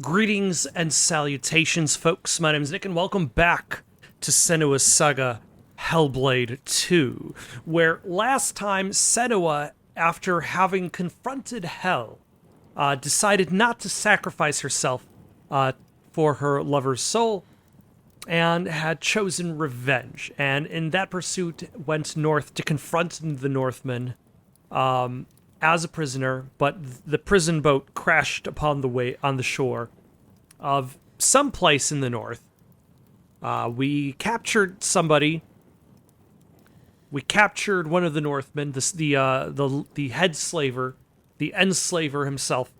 Greetings and salutations, folks. My name is Nick, and welcome back to Senua's Saga, Hellblade II, where last time Senua, after having confronted Hell, decided not to sacrifice herself for her lover's soul, and had chosen revenge, and in that pursuit went north to confront the Northmen, as a prisoner, but the prison boat crashed upon the way on the shore of some place in the north. We captured somebody. We captured one of the Northmen, the head slaver, the enslaver himself.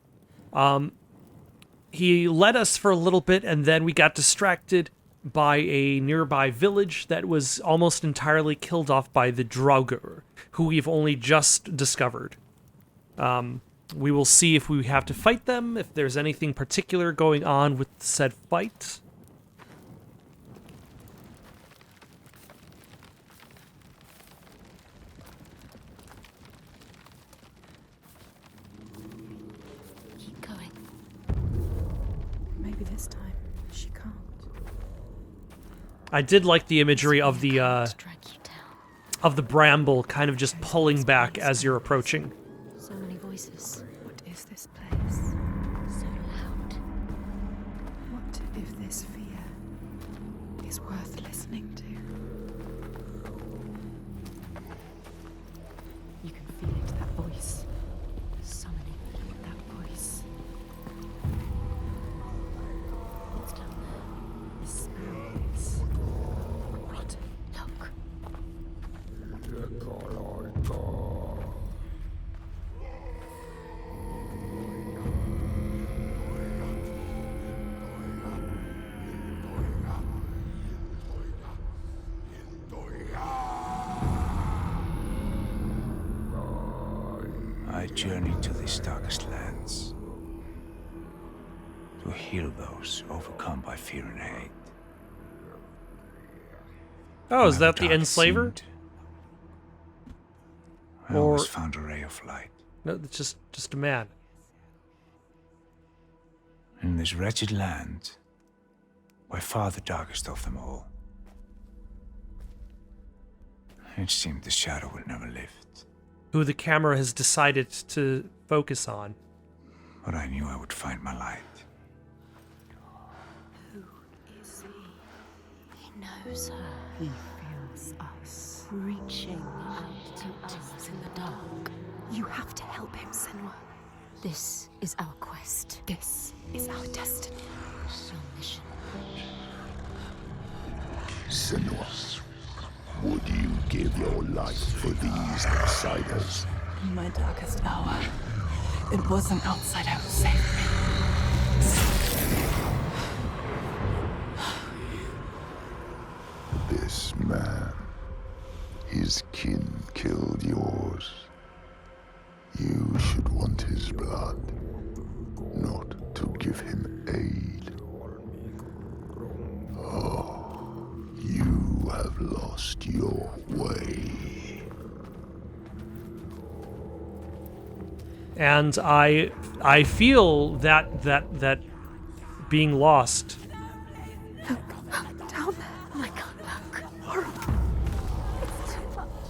He led us for a little bit, and then we got distracted by a nearby village that was almost entirely killed off by the Draugr, who we've only just discovered. We will see if we have to fight them, if there's anything particular going on with said fight. Keep going. Maybe this time she can't. I did like the imagery of the Drag you down. of the bramble kind of just pulling back as you're approaching. So many voices. What is this place? So loud. What if this fear is worth listening to? You can feel it, that voice. Summoning that voice. What's down there? The spirits. Rotten. Look. I journey to these darkest lands to heal those overcome by fear and hate. Oh, is Whenever that the dark enslaver? seemed, I always found a ray of light. No, it's just a man. In this wretched land, by far the darkest of them all, it seemed the shadow would never lift. Who the camera has decided to focus on. But I knew I would find my light. Who is he? He knows her. He feels us. Reaching out to us in the dark. You have to help him, Senua. This is our quest. This is our destiny. Your mission. Senua, would you give your life for these outsiders? In my darkest hour, it was an outsider who saved me. This man, his kin killed yours. You should want his blood, not to give him aid. Oh, you have lost your way. And I feel that being lost. Down there. I can't look. Horrible. It's too much.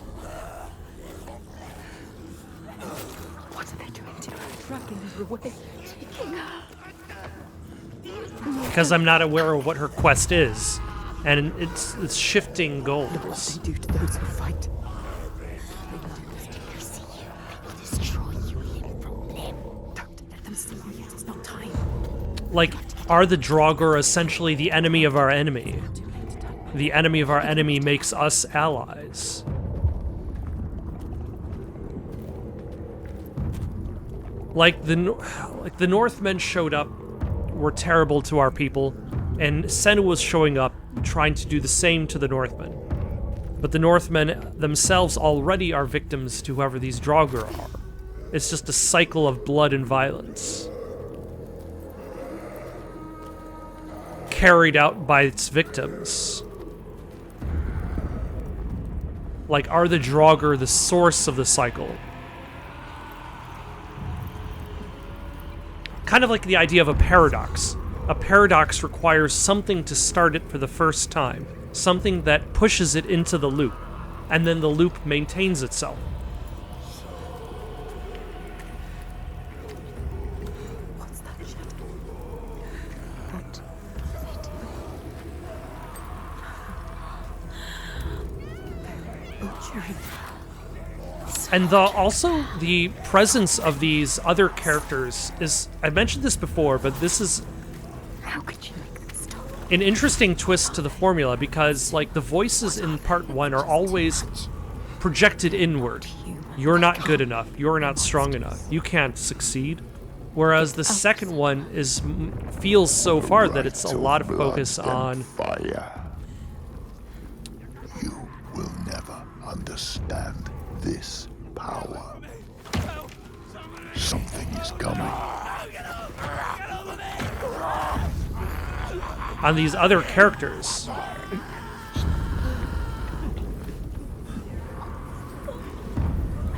What are they doing to her? Dragging her away. Taking her. Because I'm not aware of what her quest is, and it's shifting What goals. they do to those who fight. They see you. They will destroy you limb from limb. Don't let them see you yet. It's not time. Like, are the Draugr essentially the enemy of our enemy? The enemy of our enemy makes us allies. Like the Northmen showed up, were terrible to our people, and Senua was showing up, trying to do the same to the Northmen. But the Northmen themselves already are victims to whoever these Draugr are. It's just a cycle of blood and violence, carried out by its victims. Like, are the Draugr the source of the cycle? kind of like the idea of a paradox. A paradox requires something to start it for the first time, something that pushes it into the loop, and then the loop maintains itself. What's that shadow? What they do? Butchering. And also the presence of these other characters is, I mentioned this before, but this is How could you make them stop? an interesting twist to the formula, because like the voices in part 1 are always projected inward. You're not good enough, you're not strong enough, you can't succeed. Whereas the second one feels so far that it's a lot of focus on fire. You will never understand this power. Something is coming. on these other characters. I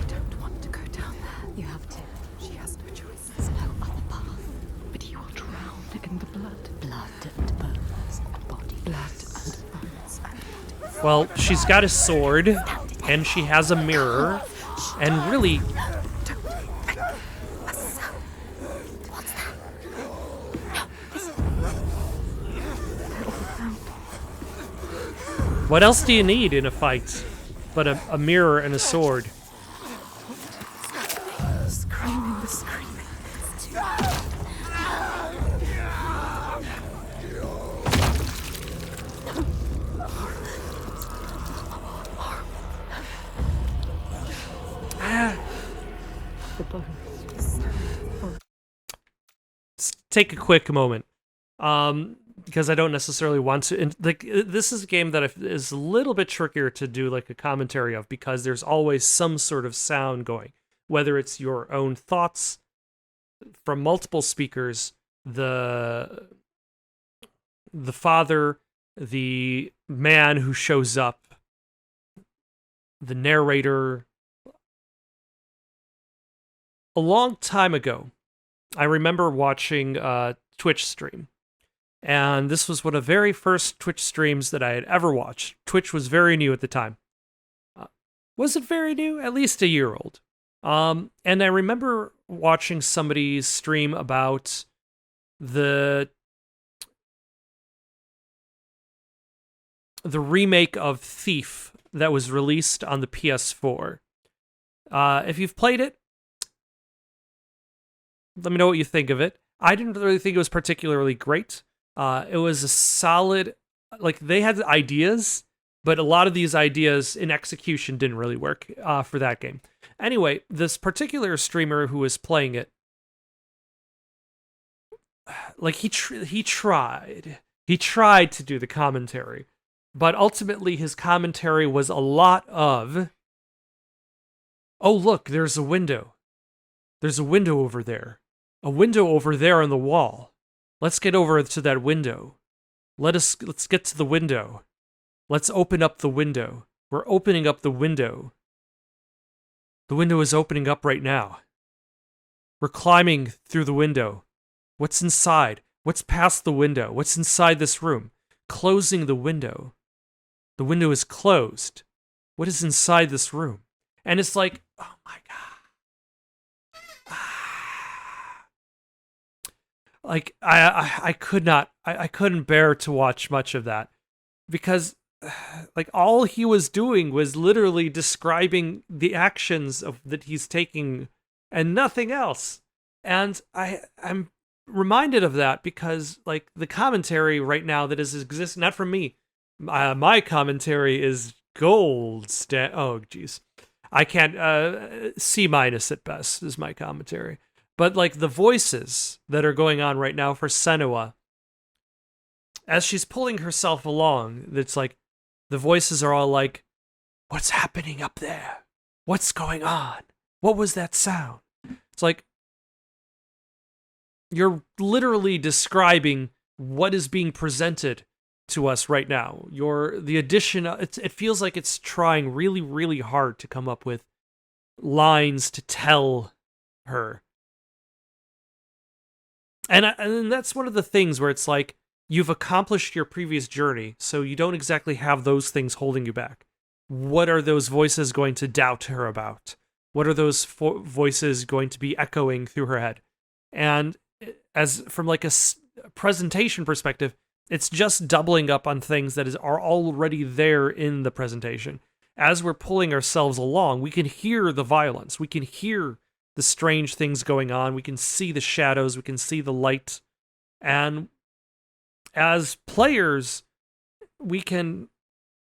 don't want to go down there. You have to. She has no choice. There's no other path. But you will drown in the blood. Blood and bones and body. Blood and bones and body. Well, she's got a sword, and she has a mirror, and really... What else do you need in a fight but a mirror and a sword? Screaming, the screaming. Let's take a quick moment. Because I don't necessarily want to. And like, this is a game that is a little bit trickier to do like a commentary of, because there's always some sort of sound going, whether it's your own thoughts from multiple speakers, the father, the man who shows up, the narrator. A long time ago, I remember watching a Twitch stream. And this was one of the very first Twitch streams that I had ever watched. Twitch was very new at the time. Was it very new? At least a year old. And I remember watching somebody stream about the remake of Thief that was released on the PS4. If you've played it, let me know what you think of it. I didn't really think it was particularly great. It was a solid, like, they had ideas, but a lot of these ideas in execution didn't really work for that game. Anyway, this particular streamer who was playing it, like, he tried to do the commentary, but ultimately his commentary was a lot of, oh, look, there's a window. There's a window over there. A window over there on the wall. Let's get over to that window. Let's get to the window. Let's open up the window. We're opening up the window. The window is opening up right now. We're climbing through the window. What's inside? What's past the window? What's inside this room? Closing the window. The window is closed. What is inside this room? And it's like, oh my God. Like, I couldn't bear to watch much of that, because like all he was doing was literally describing the actions that he's taking and nothing else. And I'm reminded of that because, like, the commentary right now that is existing, not from me, my commentary is gold oh geez, I can't C- at best is my commentary. But, like, the voices that are going on right now for Senua, as she's pulling herself along, it's like, the voices are all like, what's happening up there? What's going on? What was that sound? It's like, you're literally describing what is being presented to us right now. The addition, it feels like it's trying really, really hard to come up with lines to tell her. And that's one of the things where it's like you've accomplished your previous journey, so you don't exactly have those things holding you back. What are those voices going to doubt her about? What are those voices going to be echoing through her head? And as from like a presentation perspective, it's just doubling up on things that are already there in the presentation. As we're pulling ourselves along, we can hear the violence. We can hear the strange things going on. We can see the shadows. We can see the light. And as players, we can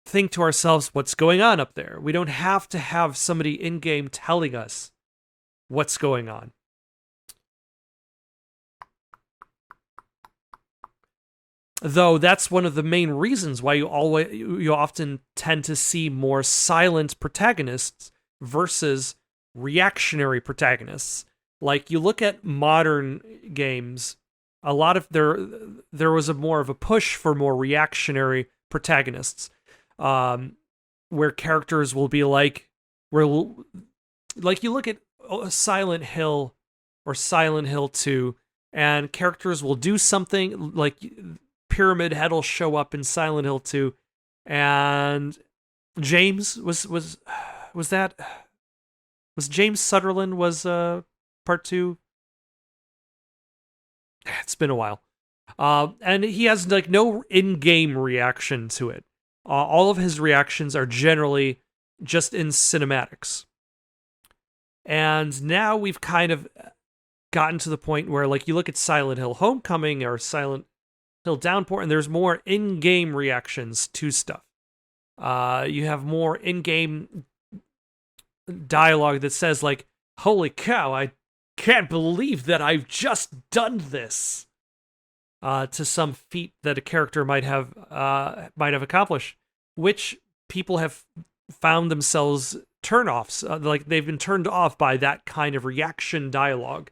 think to ourselves, what's going on up there? We don't have to have somebody in-game telling us what's going on. Though that's one of the main reasons why you often tend to see more silent protagonists versus reactionary protagonists. Like, you look at modern games, a lot of there was more of a push for more reactionary protagonists, where characters will be like you look at Silent Hill or Silent Hill 2, and characters will do something like Pyramid Head will show up in Silent Hill 2, and James was James Sutherland was part 2. It's been a while, and he has like no in-game reaction to it. All of his reactions are generally just in cinematics, and now we've kind of gotten to the point where, like, you look at Silent Hill Homecoming or Silent Hill Downpour, and there's more in-game reactions to stuff. You have more in-game dialogue that says, like, holy cow, I can't believe that I've just done this, to some feat that a character might have accomplished, which people have found themselves turn-offs. Like, they've been turned off by that kind of reaction dialogue.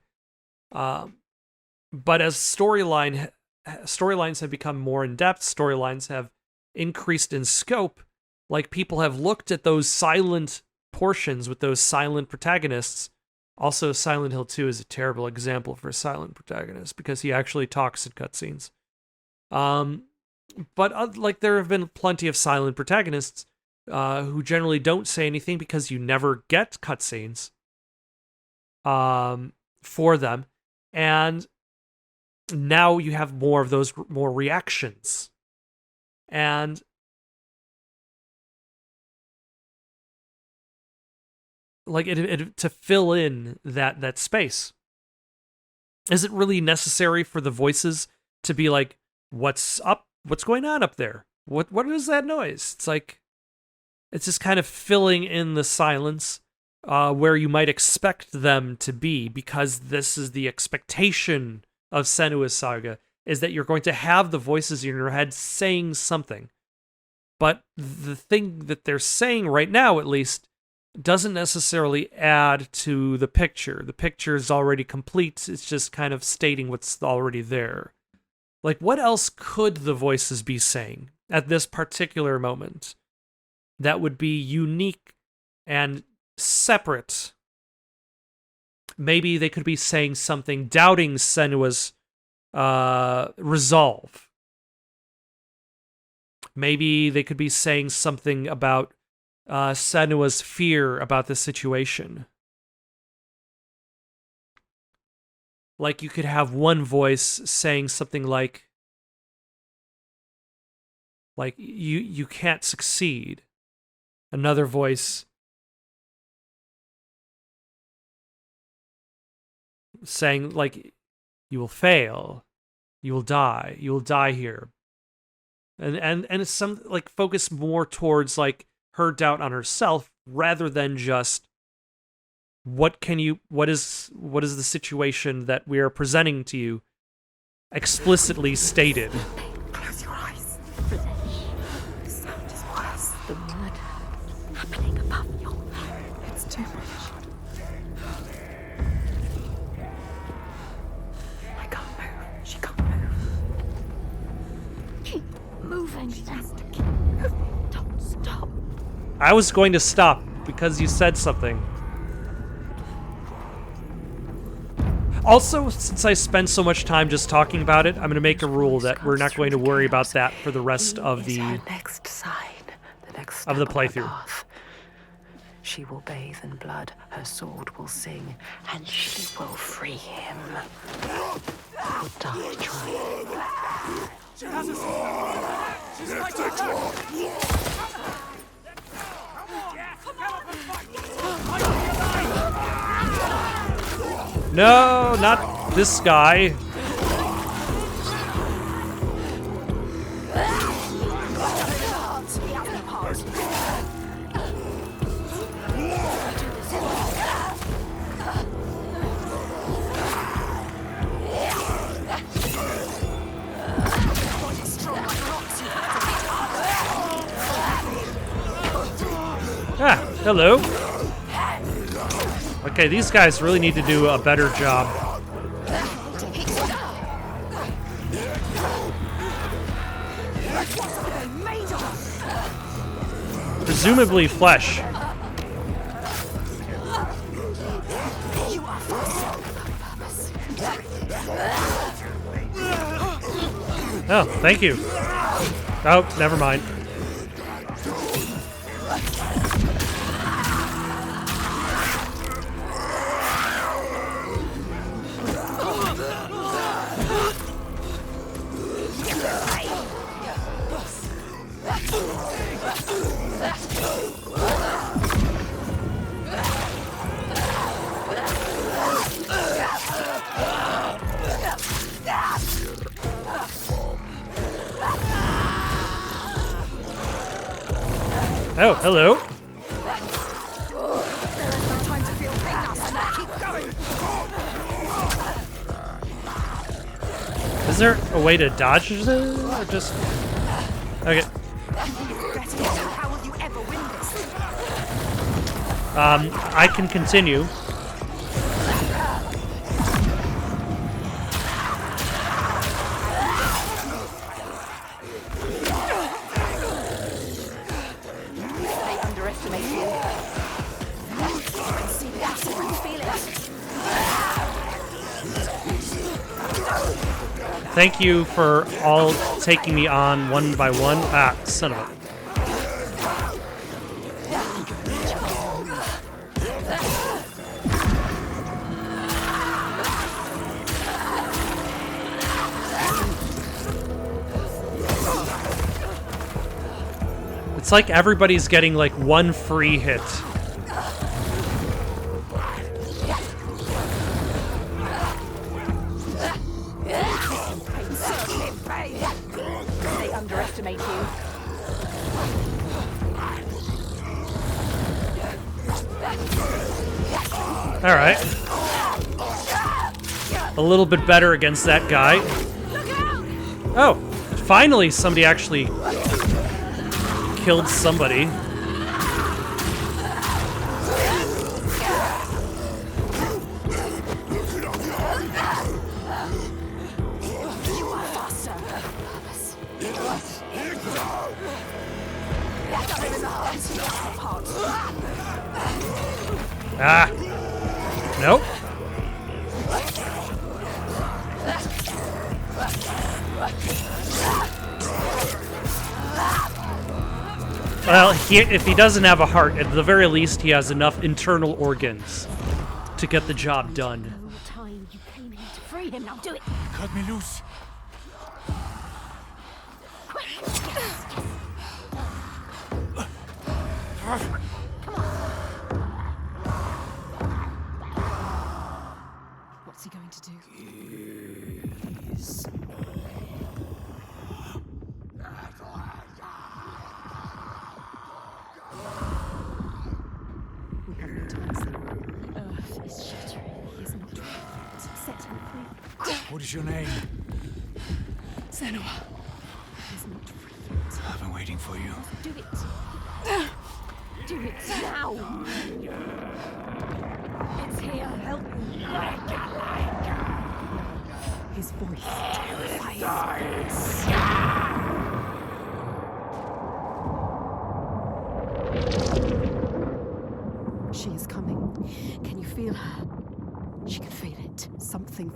But as storylines have become more in-depth, storylines have increased in scope, like, people have looked at those silent portions with those silent protagonists. Also, Silent Hill 2 is a terrible example for a silent protagonist because he actually talks in cutscenes. But like, there have been plenty of silent protagonists who generally don't say anything because you never get cutscenes for them. And now you have more of those more reactions. And like, it to fill in that space. Is it really necessary for the voices to be like, what's up? What's going on up there? What is that noise? It's like, it's just kind of filling in the silence where you might expect them to be, because this is the expectation of Senua's Saga, is that you're going to have the voices in your head saying something. But the thing that they're saying right now, at least, doesn't necessarily add to the picture. The picture is already complete. It's just kind of stating what's already there. Like, what else could the voices be saying at this particular moment that would be unique and separate? Maybe they could be saying something doubting Senua's resolve. Maybe they could be saying something about Senua's fear about the situation. Like, you could have one voice saying something like you can't succeed. Another voice saying, like, you will fail, you will die here. And it's some, like, focus more towards, like, her doubt on herself rather than just what is the situation that we are presenting to you explicitly stated. Close your eyes. The sound is worse. The murder happening above your head. It's too much. I can't move. She can't move. Keep moving. She has to keep moving. Don't stop. I was going to stop because you said something. Also, since I spend so much time just talking about it, I'm going to make a rule that we're not going to worry about that for the rest of It's the her next sign, the next of the step on her playthrough. path. She will bathe in blood, her sword will sing, and she will free him. He'll die trying. No, not this guy. Ah, hello. Okay, these guys really need to do a better job. Presumably flesh. Oh, thank you. Oh, never mind. Oh, hello. Is there a way to dodge this? Or just... Okay. I can continue. Thank you for all taking me on one by one. Ah, son of a... It's like everybody's getting like one free hit. They underestimate you. All right. A little bit better against that guy. Oh, finally somebody actually killed somebody. Ah. Nope. Well, if he doesn't have a heart, at the very least he has enough internal organs to get the job done. All the time you came here to free him. Now do it. Cut me loose. What's he going to do? We have no time, Senua. The earth is shattering. He is not ready. Set him free. What is your name? Senua. He is not free. I've been waiting for you. Do it. Do it now. It's here. Help me. His voice terrifies. She is coming. Can you feel her? She can feel it. Something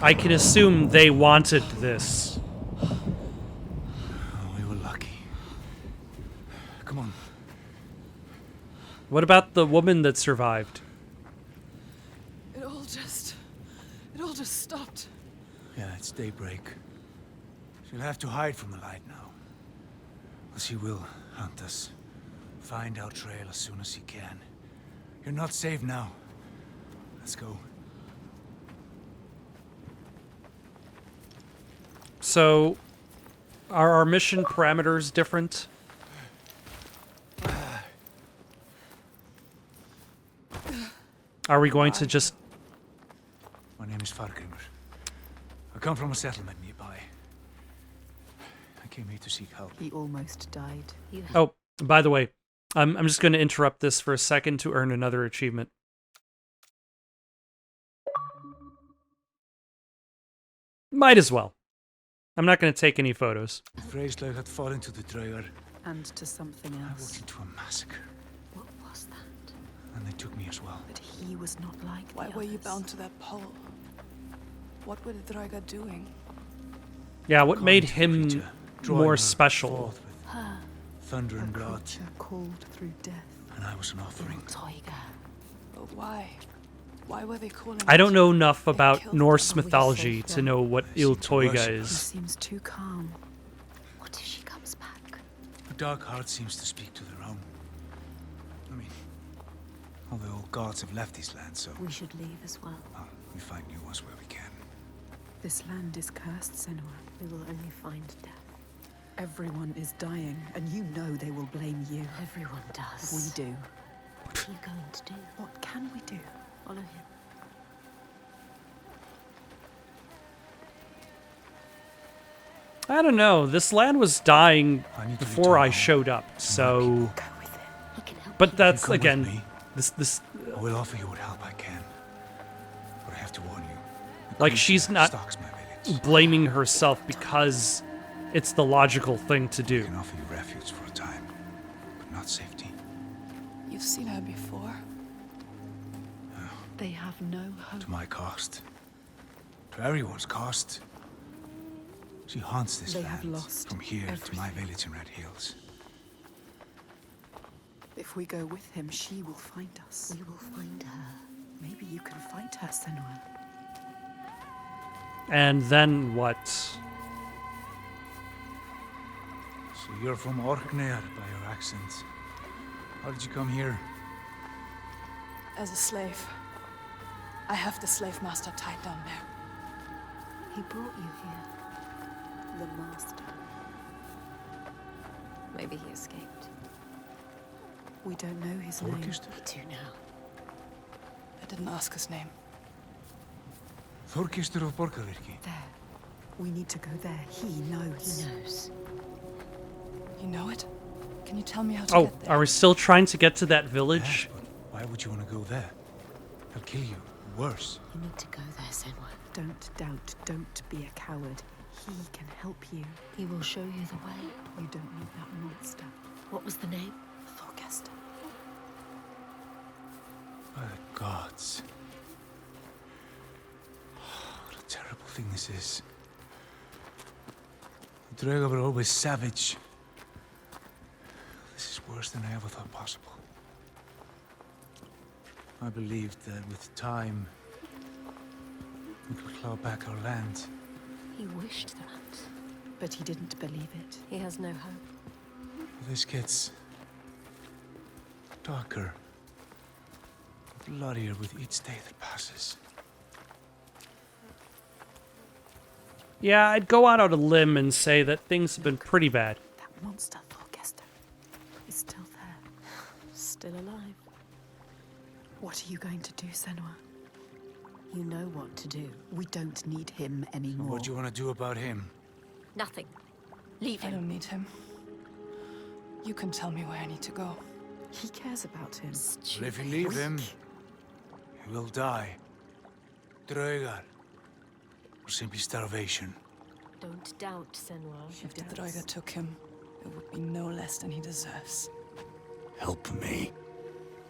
I can assume they wanted this. Oh, we were lucky. Come on. What about the woman that survived? It all just stopped. Yeah, it's daybreak. She'll have to hide from the light now. But she will hunt us. Find our trail as soon as she can. You're not safe now. Let's go. So, are our mission parameters different? Are we going to just... My name is Fargrimur. I come from a settlement nearby. I came here to seek help. He almost died. Oh, by the way, I'm just going to interrupt this for a second to earn another achievement. Might as well. I'm not going to take any photos. Freyslaug had fallen to the Draugar. And to something I else. walked into a massacre, What was that? and they took me as well. But he was not like Why the were you others. bound to that pole? What were the Draugar doing? Yeah, what made Calling to him creature, drawing more her special? forth with thunder and blood, Creature called through death. and I was an offering. Toiga. But why? Why were they calling I don't it? know enough about killed Norse them. Are we mythology safe to then? know what They seem to worship Iltoiga He is. seems too calm. What if she comes back? The dark heart seems to speak to their own. I mean, all the old gods have left these lands, so We should leave as well. well, we find new ones where we can. This land is cursed, Senua. We will only find death. Everyone is dying, and you know they will blame you. Everyone does. We do. What are you going to do? What can we do? Follow him. I don't know. This land was dying I need to before I return home. showed up, so... Go with him. He can help But you. that's, Come with again, me. this... I will offer you what help I can. But I have to warn you. the Like, she's creature not- stalks my village. blaming herself because it's the logical thing to I do. can offer you refuge for a time, but not safety. You've seen her before. They have no hope. To my cost. To everyone's cost. She haunts this They land. have lost from here to my everything. village in Red Hills. If we go with him, she will find us. We will find her. Maybe you can fight her, Senua. And then what? So you're from Orkney by your accent. How did you come here? As a slave. I have the slave master tied down there. He brought you here. The master. Maybe he escaped. We don't know his name. Þorkistur? We do now. I didn't ask his name. Þorkistur of Borgarvirki. There. We need to go there. He knows. He knows. You know it? Can you tell me how to Oh, get there? are we still trying to get to that village? Yes, but why would you want to go there? They'll kill you. Worse. You need to go there, Senua. Don't doubt. Don't be a coward. He can help you. He will show you the way. You don't need that monster. What was the name? Thorkester. By the gods. What a terrible thing this is. The Draugar were always savage. This is worse than I ever thought possible. I believed that with time, we could claw back our land. He wished that. But he didn't believe it. He has no hope. But this gets darker, bloodier with each day that passes. Yeah, I'd go out on a limb and say that things have been pretty bad. That monster, Thorkester, is still there. Still alive. What are you going to do, Senua? You know what to do. We don't need him anymore. What do you want to do about him? Nothing. Leave I him. don't need him. You can tell me where I need to go. He cares about him. But if you leave him, he will die. Draugar. Or simply starvation. Don't doubt, Senua. If the Droiga took him, it would be no less than he deserves. Help me.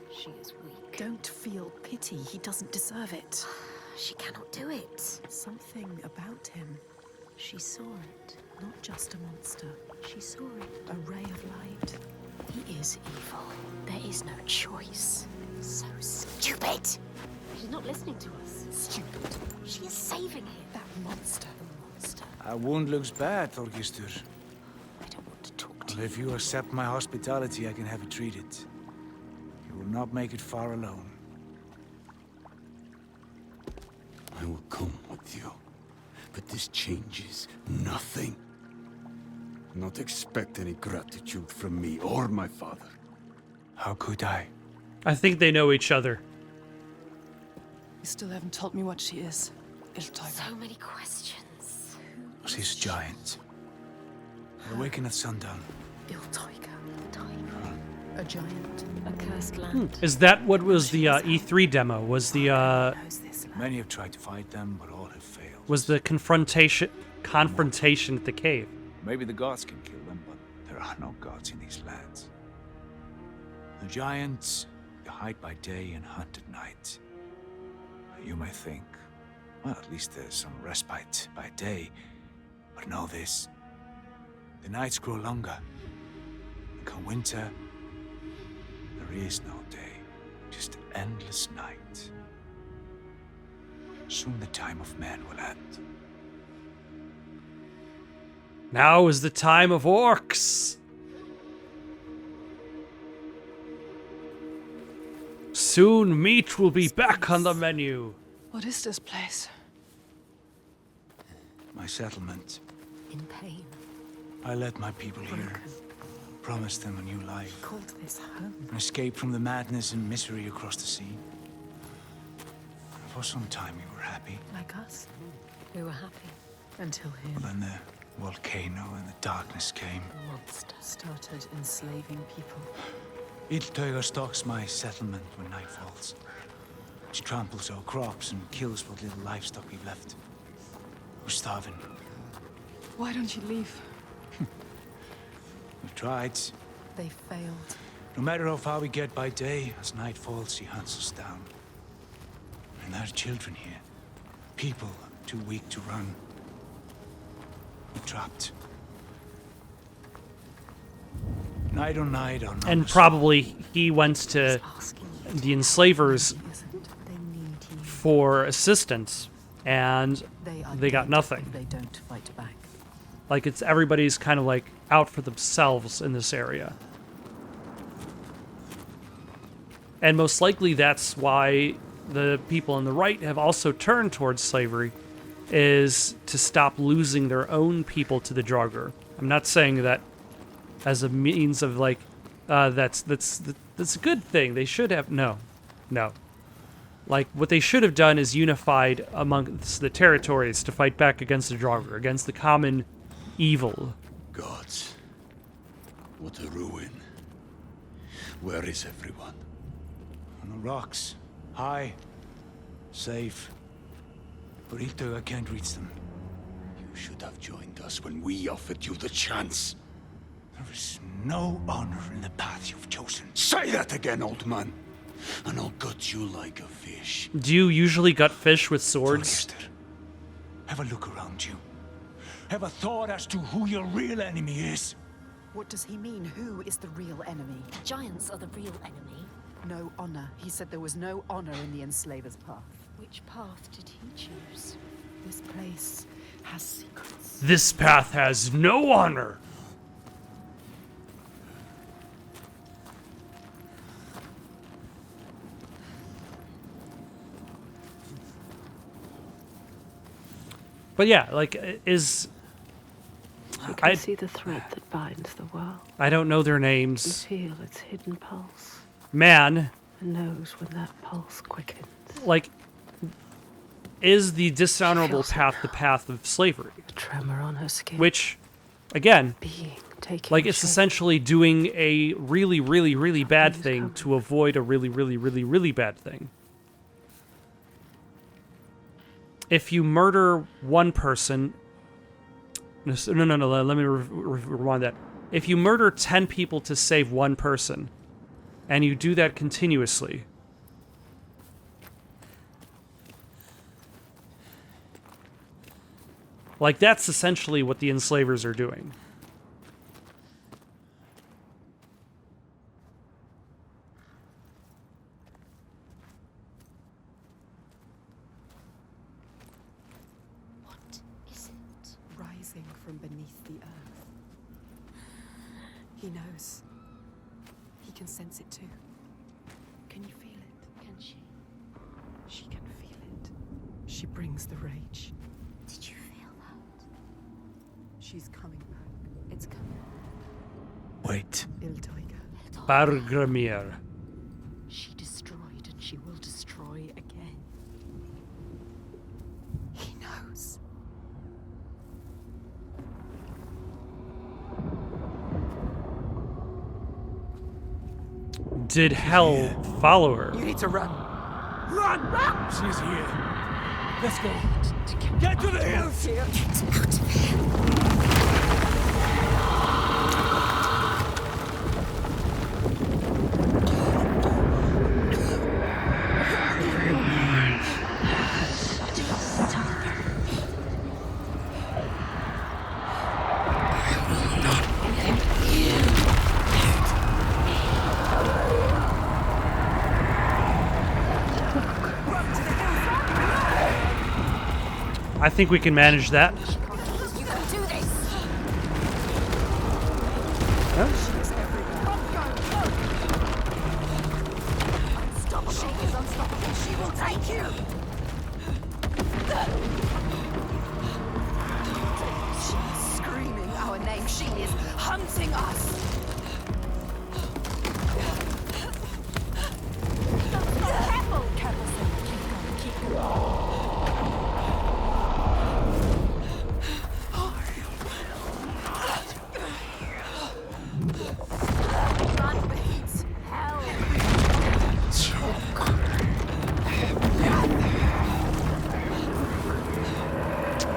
She is weak. Don't feel pity. He doesn't deserve it. She cannot do it. Something about him. She saw it. Not just a monster. She saw it. A ray of light. He is evil. There is no choice. So stupid. She's not listening to us. Stupid. She is saving him. That monster. The monster. Our wound looks bad, Thorgistur. I don't want to talk to Well, if you accept my hospitality, I can have it treated. You will not make it far alone. I will come with you. But this changes nothing. Not expect any gratitude from me or my father. How could I? I think they know each other. You still haven't told me what she is. Iltoiga. So many questions. Was his giant? I awaken at sundown. Iltoiga. The tiger. A giant. A cursed land. Is that what was the E3 demo? Was the Knows this land. Many have tried to fight them, but all have failed. confrontation at the cave? Maybe the gods can kill them, but there are no gods in these lands. The giants, they hide by day and hunt at night. You may think, well, at least there's some respite by day. But know this, the nights grow longer. And come winter, there is no day, just endless night. Soon the time of man will end. Now is the time of orcs. Soon meat will be back on the menu. What is this place? My settlement. In pain. I led my people here, promised them a new life, Called this home. an escape from the madness and misery across the sea. For some time we were happy, Like us. We were happy. Until but him then the volcano and the darkness came. The monster. started enslaving people. Iltoiga stalks my settlement when night falls. She tramples our crops and kills what little livestock we've left. We're starving. Why don't you leave? We've tried. They failed. No matter how far we get by day, as night falls, she hunts us down. And there are children here. People too weak to run. We're trapped. Night on night on And probably he went to Asking you. the enslavers Isn't. They need you. for assistance, and They they got dead nothing. if they don't fight back. like it's everybody's kind of like out for themselves in this area. And most likely that's why the people on the right have also turned towards slavery, is to stop losing their own people to the Draugr. I'm not saying that as a means of like that's a good thing. They should have no. Like what they should have done is unified amongst the territories to fight back against the Draugr, against the common evil. Gods. What a ruin. Where is everyone? On the rocks. High. Safe. But Iltoiga can't reach them. You should have joined us when we offered you the chance. There is no honor in the path you've chosen. Say that again, old man, and I'll gut you like a fish. Do you usually gut fish with swords? Thorgistur, have a look around you. Have a thought as to who your real enemy is. What does he mean? Who is the real enemy? Giants are the real enemy. No honor. He said there was no honor in the enslaver's path. Which path did he choose? This place has secrets. This path has no honor. But yeah, like is You can I- see the thread that binds the world. I don't know their You names. feel its hidden pulse Man, and knows when that pulse quickens. like is the dishonorable path the path of slavery? The tremor on her skin. Which again, being taking like it's shape. essentially doing a really, really, really bad thing to avoid a really, really, really, really bad thing. If you murder one person, No. Let me rewind that. If you murder 10 people to save one person, and you do that continuously, like, that's essentially what the enslavers are doing. What is it? Rising from beneath the earth. He knows. He can sense it too. Can you feel it? Can she? She can feel it. She brings the rage. Did you feel that? She's coming back. It's coming. Wait. Il Tiger. Bargramir. She destroyed and she will destroy again. He knows. Did Hell follow her? You need to run. Run! She's here. Let's go. Get to the hills! Get out of here. I think we can manage that. You can do this. Unstoppable. She is unstoppable. She will take you. She is screaming our name. She is hunting us. Careful. Careful, Senua. Keep going. Run, beats. Hell.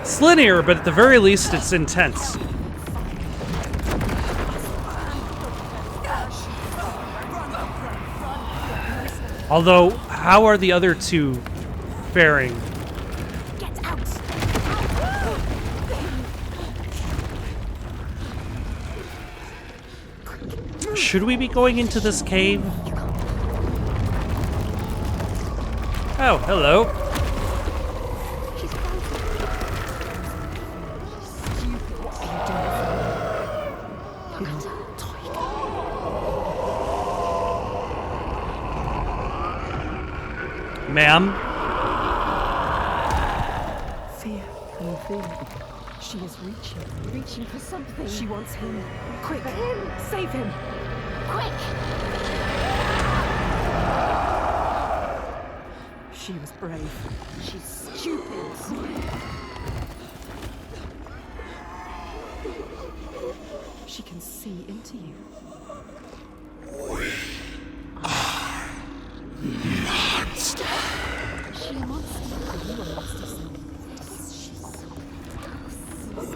It's linear, but at the very least, it's intense. Although, how are the other two faring? Get out. Should we be going into this cave? Oh, hello. Ma'am? Fear and fear. She is reaching for something. She wants him. Quick, him. Save him. Quick. She was brave. She's stupid. She can see into you. She a monster. Are you a monster, son? She's so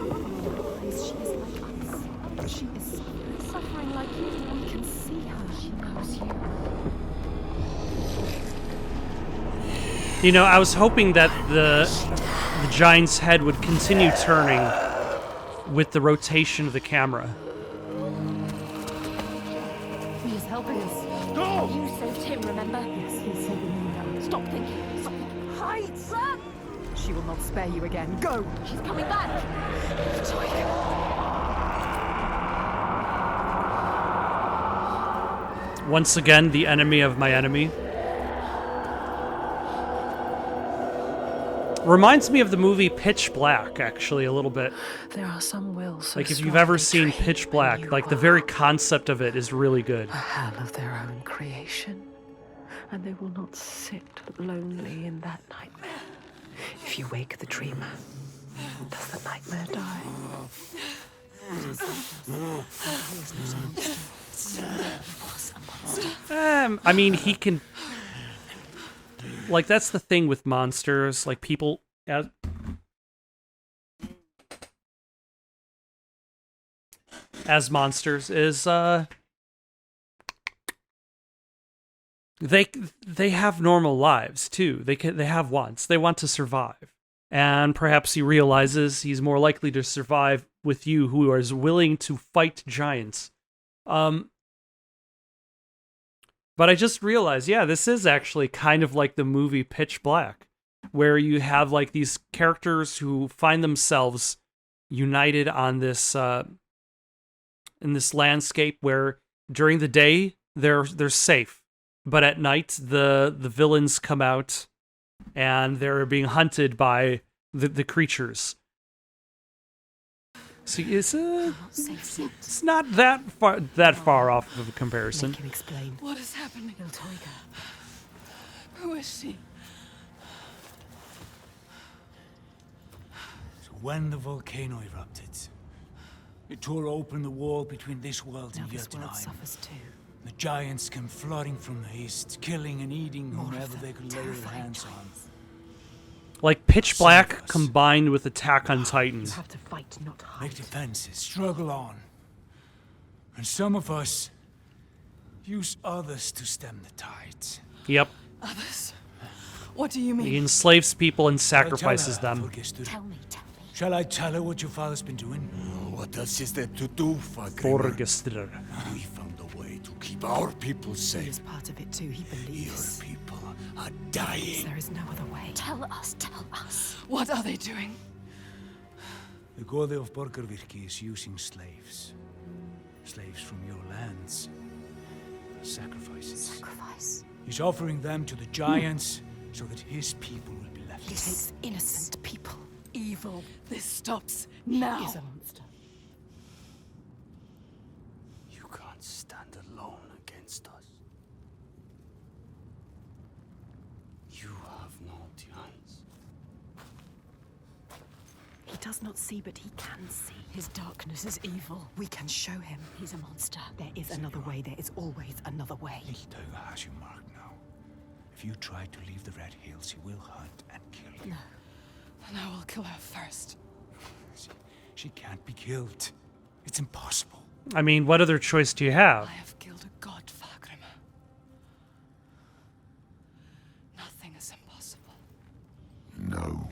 close. She is like us. She is suffering like you. We can see her. She knows you. You know, I was hoping that the giant's head would continue turning with the rotation of the camera. He is helping us. You saved him, remember? Yes, he's saving me now. Stop thinking. Stop thinking. Hide. Run. She will not spare you again. Go! She's coming back. Once again, the enemy of my enemy. Reminds me of the movie Pitch Black, actually, a little bit. There are some wills so Like, if you've ever strongly seen trained Pitch when Black, you like, the are very concept of it is really good. a hell of their own creation, and they will not sit lonely in that nightmare. If you wake the dreamer, does the nightmare die? I mean, he can... Like, that's the thing with monsters. Like, people... as monsters is they have normal lives too. They have wants. They want to survive. And perhaps he realizes he's more likely to survive with you, who is willing to fight giants. But I just realized, yeah, this is actually kind of like the movie Pitch Black, where you have like these characters who find themselves united on this in this landscape where during the day they're safe, but at night the villains come out and they're being hunted by the creatures. See, it's not that far off of a comparison. Make him explain. What is happening? Iltoiga. Who is she? So when the volcano erupted, it tore open the wall between this world Now and this world Jotunheim. suffers too. The giants came flooding from the east, killing and eating More of whomever them, they could lay their terrifying hands on. giants. Like Pitch Some of Black us. combined with Attack on Titan. You have to fight, not hide. Make defenses, struggle on. And some of us use others to stem the tides. Yep. Others? What do you He mean? enslaves people and Shall I tell sacrifices her, them. Thorgestur? Tell me. Shall I tell her what your father's been doing? What else is there to do, Fagringer? Thorgestir. We found a way to keep our people He safe. is part of it too. He Your believes. people are dying. There is no other way. Tell us. What are they doing? The Gode of Borgarvirki is using slaves. Slaves from your lands. Sacrifices. Sacrifice. He's offering them to the giants so that his people will be left. He takes innocent people. Evil. This stops now. He is a monster. You can't stand alone against us. You have no chance. He does not see, but he can see. His darkness is evil. We can show him. He's a monster. There is another way. There is always another way. Iltoiga has you marked now. If you try to leave the Red Hills, he will hunt and kill you. No. And I will kill her first. She can't be killed. It's impossible. I mean, what other choice do you have? I have killed a god, Fagrimer. Nothing is impossible. No,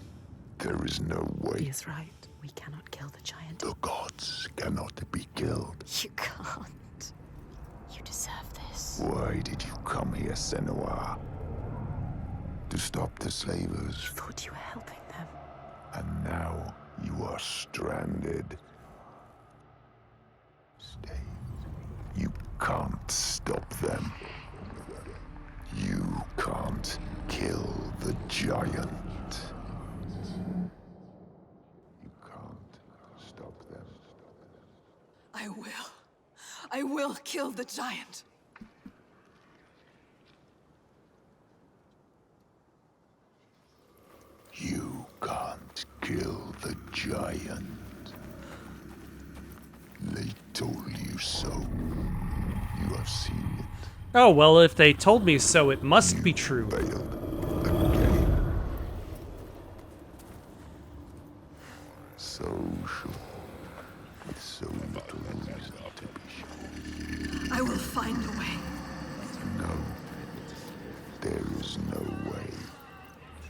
there is no He way. is right. We cannot kill the giant. The gods cannot be killed. You can't. You deserve this. Why did you come here, Senua? To stop the slavers, Thought you were helping them. and now you are stranded. Stay. You can't stop them. You can't kill the giant. You can't stop them. I will. I will kill the giant. You can't kill the giant. They told you so. You have seen it. Oh, well, if they told me so, it must be true. Failed again. Social. With so little reason to be sure. I will find a way. No. There is no way.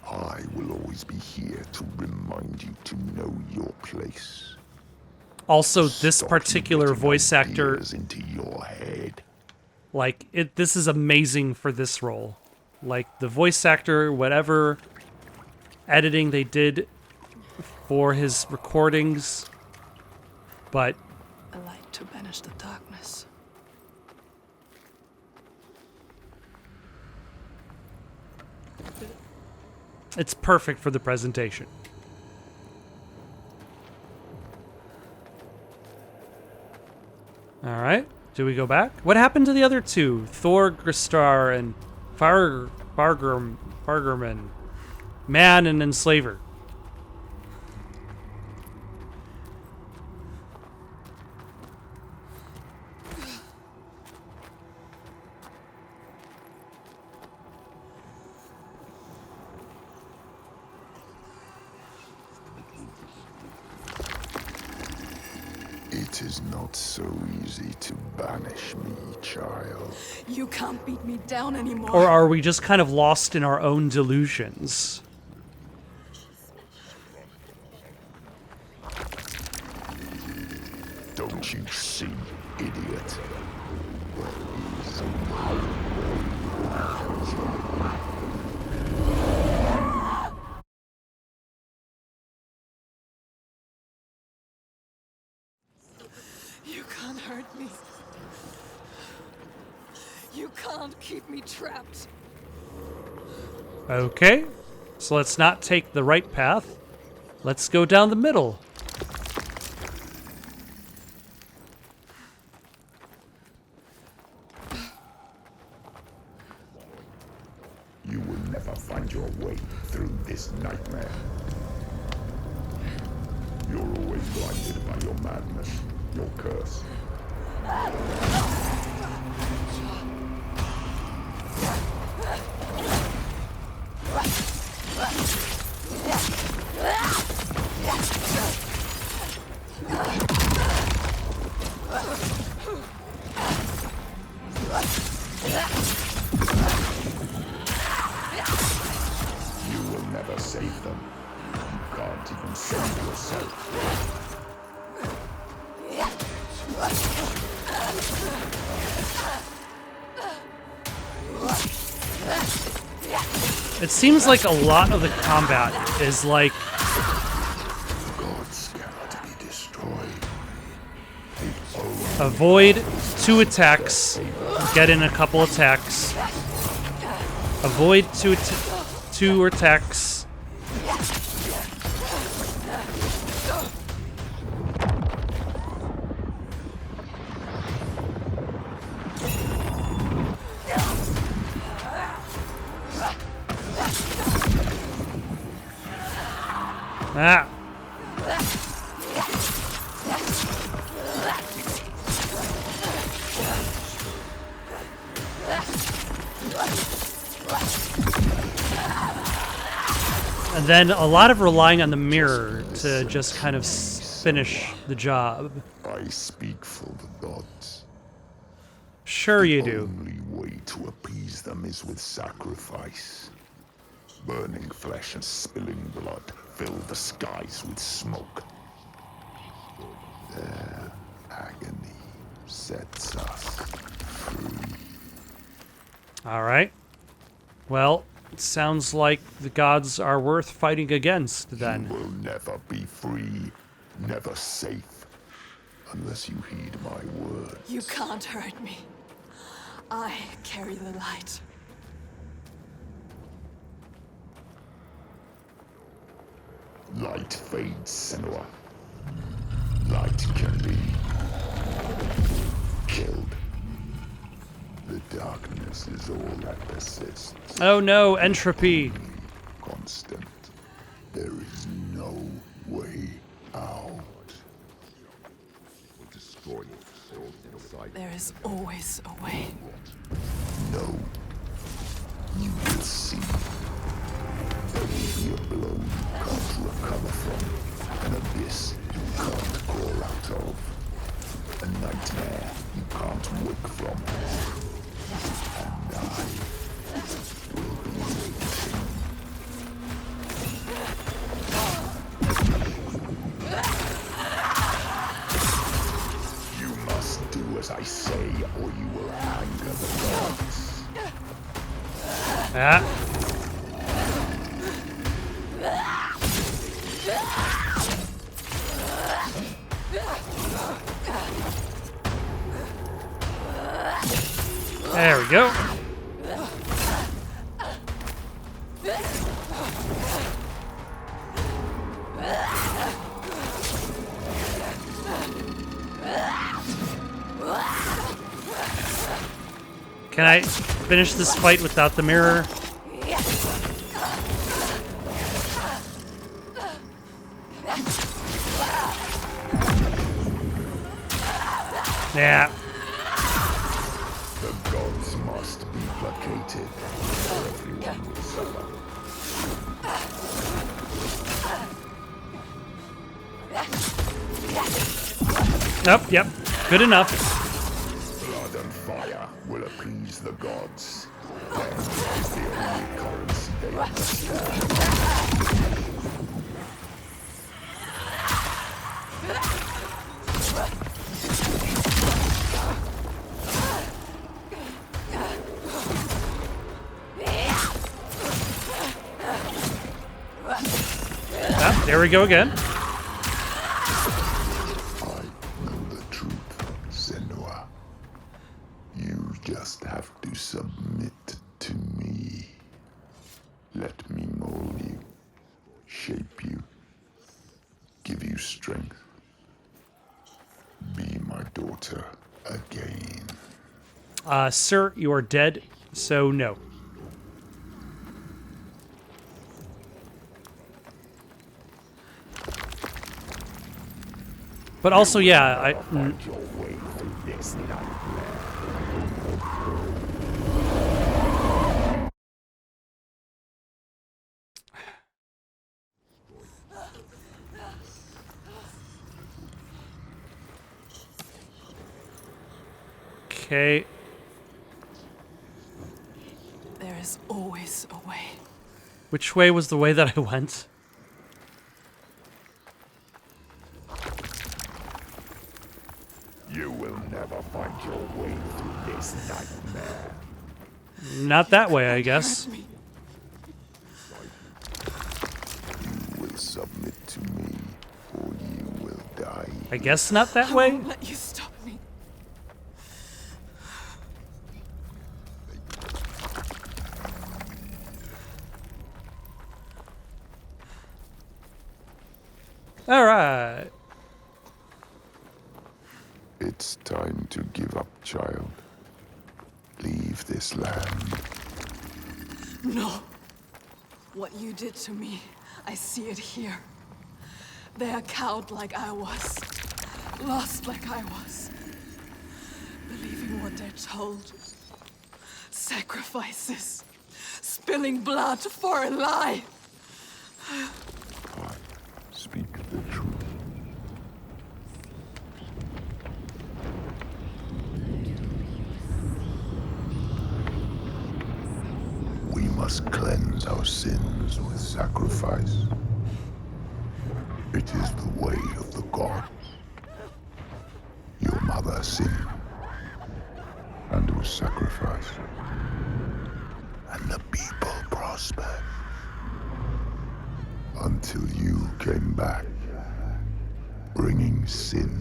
I will always be here to remind you to know your place. Also, this Stop particular letting voice actor, ideas into your head. like, this is amazing for this role. Like, the voice actor, whatever editing they did for his recordings, but A light to banish the darkness. it's perfect for the presentation. All right, do we go back? What happened to the other two? Thorgestar and Fargerman. Man and Enslaver. It is not so easy to banish me, child. You can't beat me down anymore. Or are we just kind of lost in our own delusions? Don't you see, idiot? You can't hurt me. You can't keep me trapped. Okay, so let's not take the right path. Let's go down the middle. You will never find your way through this nightmare. You're always blinded by your madness, your curse. You will never save them. You can't even save yourself. It seems like a lot of the combat is like Gods cannot be destroyed. avoid 2 attacks, get in a couple attacks. Avoid 2 attacks. Ah. And then a lot of relying on the mirror to just kind of finish the job. I speak for the gods. Sure you The do. only way to appease them is with sacrifice. Burning flesh and spilling blood fill the skies with smoke. Their agony sets us free. All right. Well, it sounds like the gods are worth fighting against You then. will never be free, never safe, unless you heed my word. You can't hurt me. I carry the light. Light fades, Senua. Light can be killed. The darkness is all that persists. Oh no, entropy. Constant. There is no way out. There is always a way. No. You will see. There will be a blow you can't recover from. An abyss you can't crawl out of. A nightmare you can't wake from. And I will be waiting. You must do as I say, or you will anger the gods. Ah. There we go. Can I finish this fight without the mirror? Yeah. The gods must be placated. Everyone will suffer. Oh, yep. Good enough. Blood and fire will appease the gods. Then is the only currency they understand. Ah, there we go again. I know the truth, Senua. You just have to submit to me. Let me mold you, shape you, give you strength. Be my daughter again. Sir, you are dead, so no. But also, yeah, Find your way through this nightmare. okay. There is always a way. Which way was the way that I went? You will never find your way through this nightmare. Not that way, I guess. Hurt me. You will submit to me, or you will die. I guess not that I way? won't let you stop me. Alright. It's time to give up, child. Leave this land. No. What you did to me, I see it here. They are cowed like I was. Lost like I was. Believing what they're told. Sacrifices. Spilling blood for a lie. I speak the truth. We must cleanse our sins with sacrifice. It is the way of the gods. Your mother sinned and was sacrificed, and the people prospered until you came back, bringing sin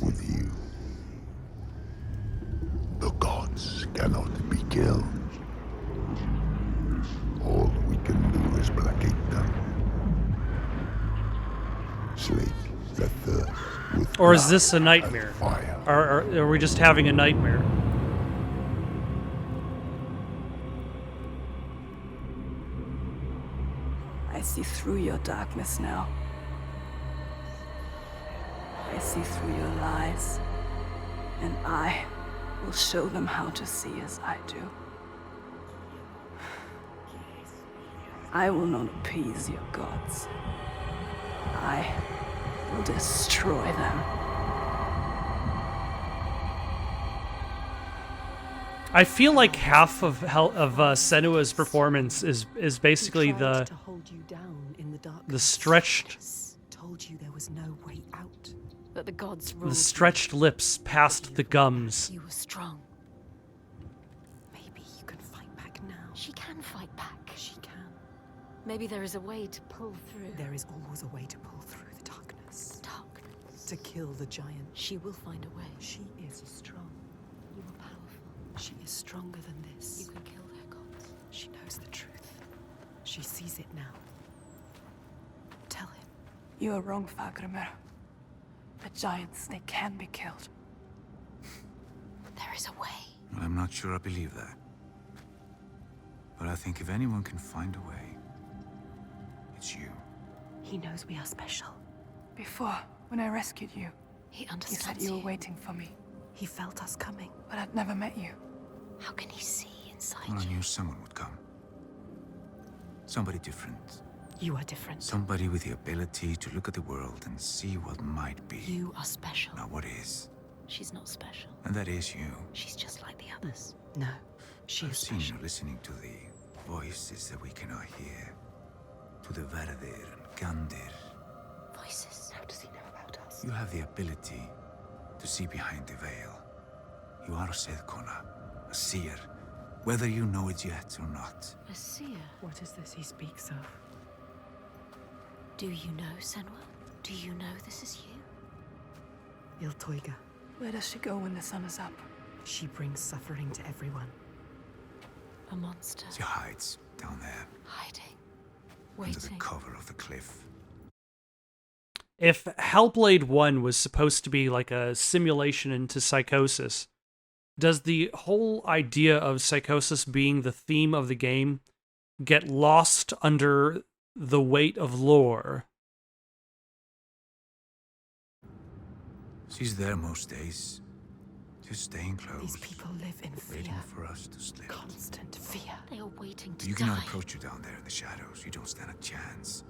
with you. The gods cannot be killed. All we can do is placate them. Slake their thirst with Or is blood this a and nightmare? fire. Or are we just having a nightmare? I see through your darkness now. I see through your lies. And I will show them how to see as I do. I will not appease your gods. I will destroy them. I feel like half of Senua's performance is basically Tried to hold you down in the darkness. stretched Told you there was no way out. That the gods ruled. the stretched lips past the gums. You were strong. Maybe you can fight back now. She can fight back. She can. Maybe there is a way to pull through. There is always a way to pull through the darkness. Darkness. To kill the giant. She will find a way. She is strong. You are powerful. She is stronger than this. You can kill their gods. She knows the truth. She sees it now. Tell him. You are wrong, Fagrimer. The giants, they can be killed. There is a way. Well, I'm not sure I believe that. But I think if anyone can find a way, it's you. He knows we are special. Before, when I rescued you, He you understands said you were waiting for me, He felt us coming. but I'd never met you. How can he see inside Well, I you? knew someone would come. Somebody different. You are different. Somebody with the ability to look at the world and see what might be, You are special. not what is. She's not special. And that is you. She's just like the others. No, she I've is seen special. you listening to the voices that we cannot hear. To the Verdir and Gandir. Voices. How does he know about us? You have the ability to see behind the veil. You are a Sedkona, a seer, whether you know it yet or not. A seer. What is this he speaks of? Do you know, Senua? Do you know this is you? Iltoiga. Where does she go when the sun is up? She brings suffering to everyone. A monster. She hides down there, Hiding. under the Waiting. cover of the cliff. If Hellblade 1 was supposed to be like a simulation into Psychosis, does the whole idea of Psychosis being the theme of the game get lost under the weight of lore? She's there most days, just staying close, These people live in fear. waiting for us to slip. Constant fear. They are waiting to You die. cannot approach you down there in the shadows. You don't stand a chance.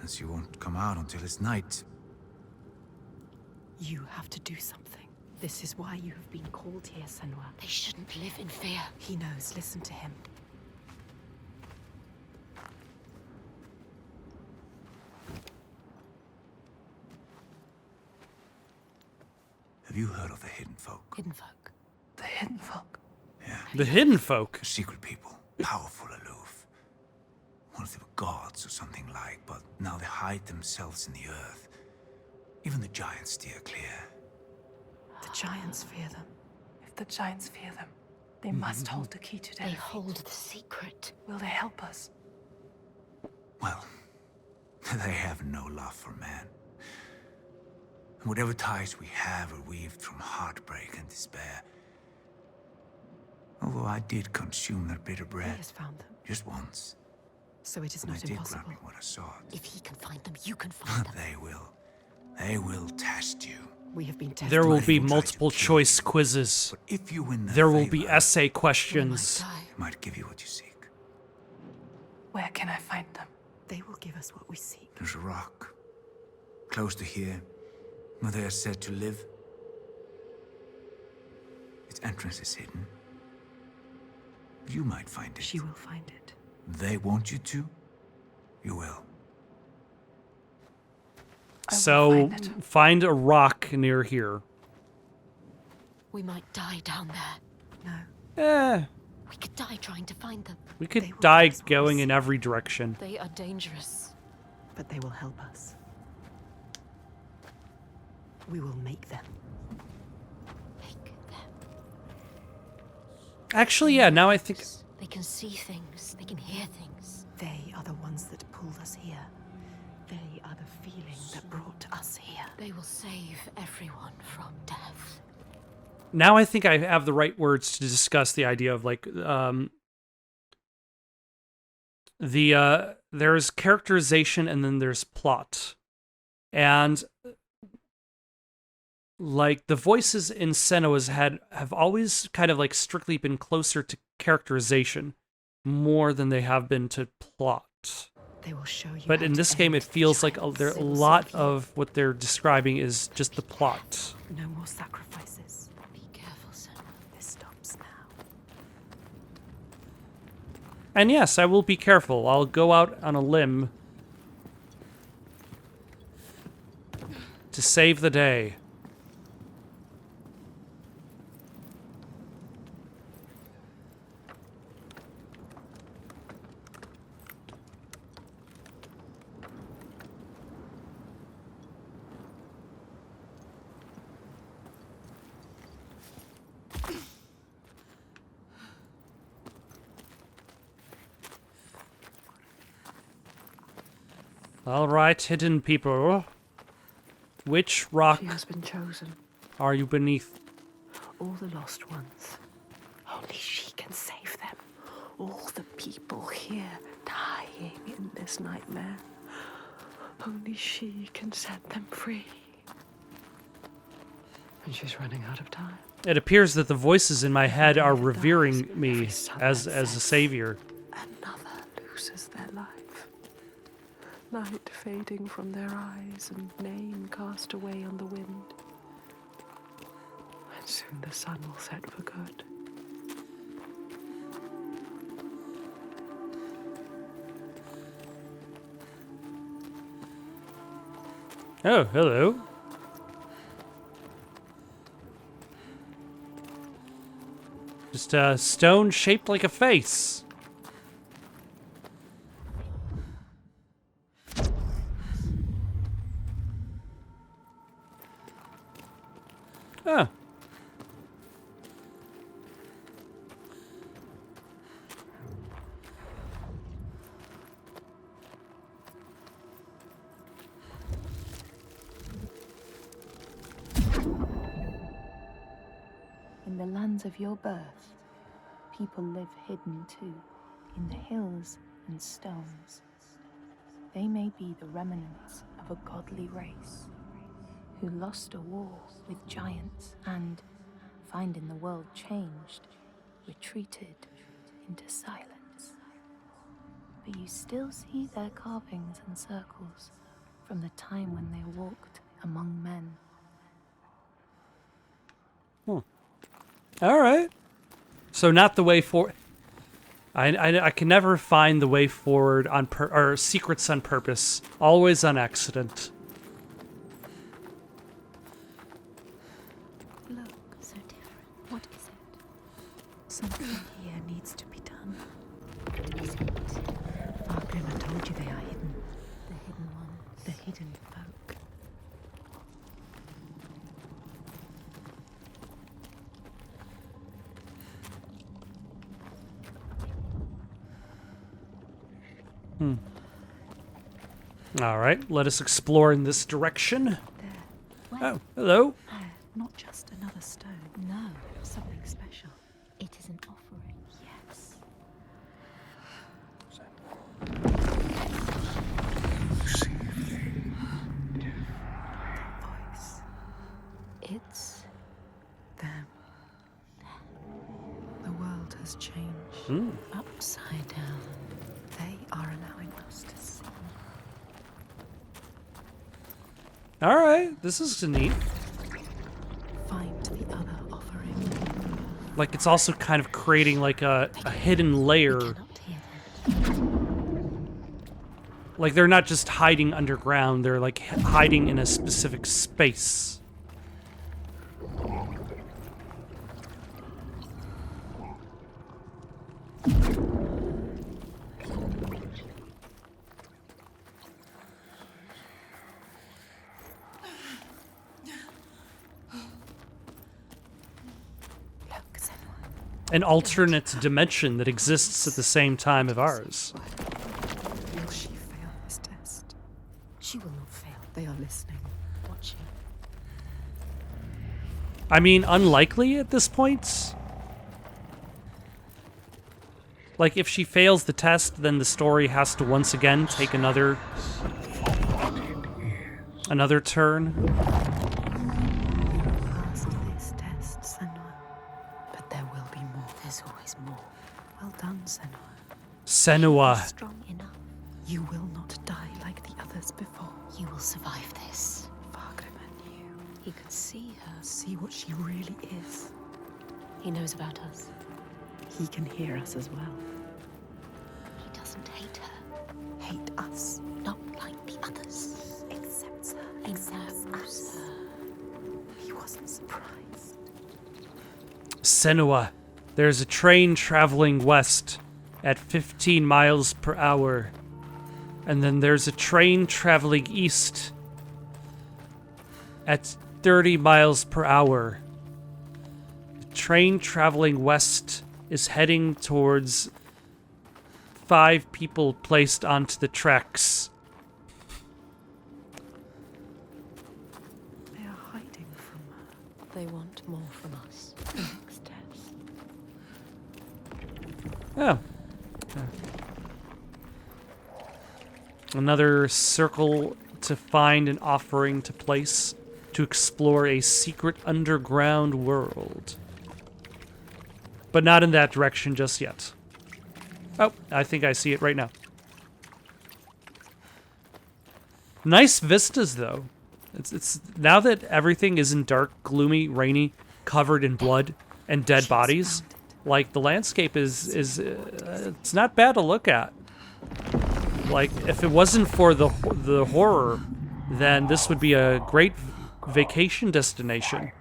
As you won't come out until it's night. You have to do something. This is why you have been called here, Senua. They shouldn't live in fear. He knows. Listen to him. Have you heard of the Hidden Folk? Hidden folk. The hidden folk. Yeah. The Hidden Folk. A secret people, powerful, aloof. Once they were gods or something like, but now they hide themselves in the earth. Even the giants steer clear. The giants fear them. If the giants fear them, they must hold the key to their They feet. hold the secret. Will they help us? Well, they have no love for man. And whatever ties we have are weaved from heartbreak and despair. Although I did consume their bitter He bread has found them. just once. So it is And not I did impossible. grant me what I sought. If he can find them, you can find them. They will. They will test you. We have been tested. There will might be even try to multiple kill choice you. quizzes. But if you win their There will be favor, essay We might questions. die. it might give you what you seek. Where can I find them? They will give us what we seek. There's a rock close to here where they are said to live. Its entrance is hidden. You might find it. She will find it. They want you to. You will. I will So find it. find a rock near here. We might die down there. No. Eh, We could die trying to find them. we They could will die give us what we going seek. in every direction. They are dangerous. But they will help us. We will make them. Make them. Actually, yeah, now I think... They can see things. They can hear things. They are the ones that pulled us here. They are the feeling that brought us here. They will save everyone from death. Now I think I have the right words to discuss the idea of, like, there's characterization and then there's plot. And, like, the voices in Senua's head have always kind of, like, strictly been closer to characterization more than they have been to plot. They will show you. But how in to this game, end it the feels like giants. a They will lot save you. of what they're describing is just the plot. No more sacrifices. Be careful, Senua. This stops now. And yes, I will be careful. I'll go out on a limb to save the day. All right, hidden people. Which rock She has been chosen. are you beneath? All the lost ones. Only she can save them. All the people here dying in this nightmare. Only she can set them free. And she's running out of time. It appears that the voices in my head are revering me as a savior. Another loses their life. light fading from their eyes and name cast away on the wind. And soon the sun will set for good. Oh, hello. Just a stone shaped like a face. Huh. In the lands of your birth, people live hidden too, in the hills and stones. They may be the remnants of a godly race who lost a war with giants and, finding the world changed, retreated into silence. But you still see their carvings and circles from the time when they walked among men. All right. So not the way forward. I can never find the way forward on or secrets on purpose. Always on accident. Look, so different. What is it? Something here needs to be done. What is it? Fargrim told you they are hidden. The hidden ones. The hidden folk. All right, let us explore in this direction. There. Where? Oh, hello. Not just another stone. No, something special. It is an offering. Yes. Voice. It's them. The world has changed. Upside down. They are allowing us to see. All right, this is neat. Find the other offering. Like it's also kind of creating like a hidden layer. Cannot hear them. Like they're not just hiding underground, they're like hiding in a specific space. Look, Senua. An alternate dimension that exists at the same time of ours. Will she fail this test? She will not fail. They are listening, watching. I mean, unlikely at this point. Like, if she fails the test, then the story has to once again take another turn. Passed this test, Senua. But there will be more. There's always more. Well done, Senua. Senua. Strong enough. You will not die like the others before. You will survive this. Fargrim knew. He could see her. See what she really is. He knows about us. He can hear us as well. He doesn't hate her. Hate us. Not like the others. Accepts her. He Accepts knows us. her. He wasn't surprised. Senua. There's a train traveling west at 15 miles per hour. And then there's a train traveling east at 30 miles per hour. The train traveling west is heading towards 5 people placed onto the tracks. They are hiding from her. They want more from us. The next test. Oh. Another circle to find an offering to place to explore a secret underground world. But not in that direction just yet. Oh, I think I see it right now. Nice vistas, though. It's now that everything isn't dark, gloomy, rainy, covered in blood and dead bodies. Like, the landscape is it's not bad to look at. Like, if it wasn't for the horror, then this would be a great vacation destination.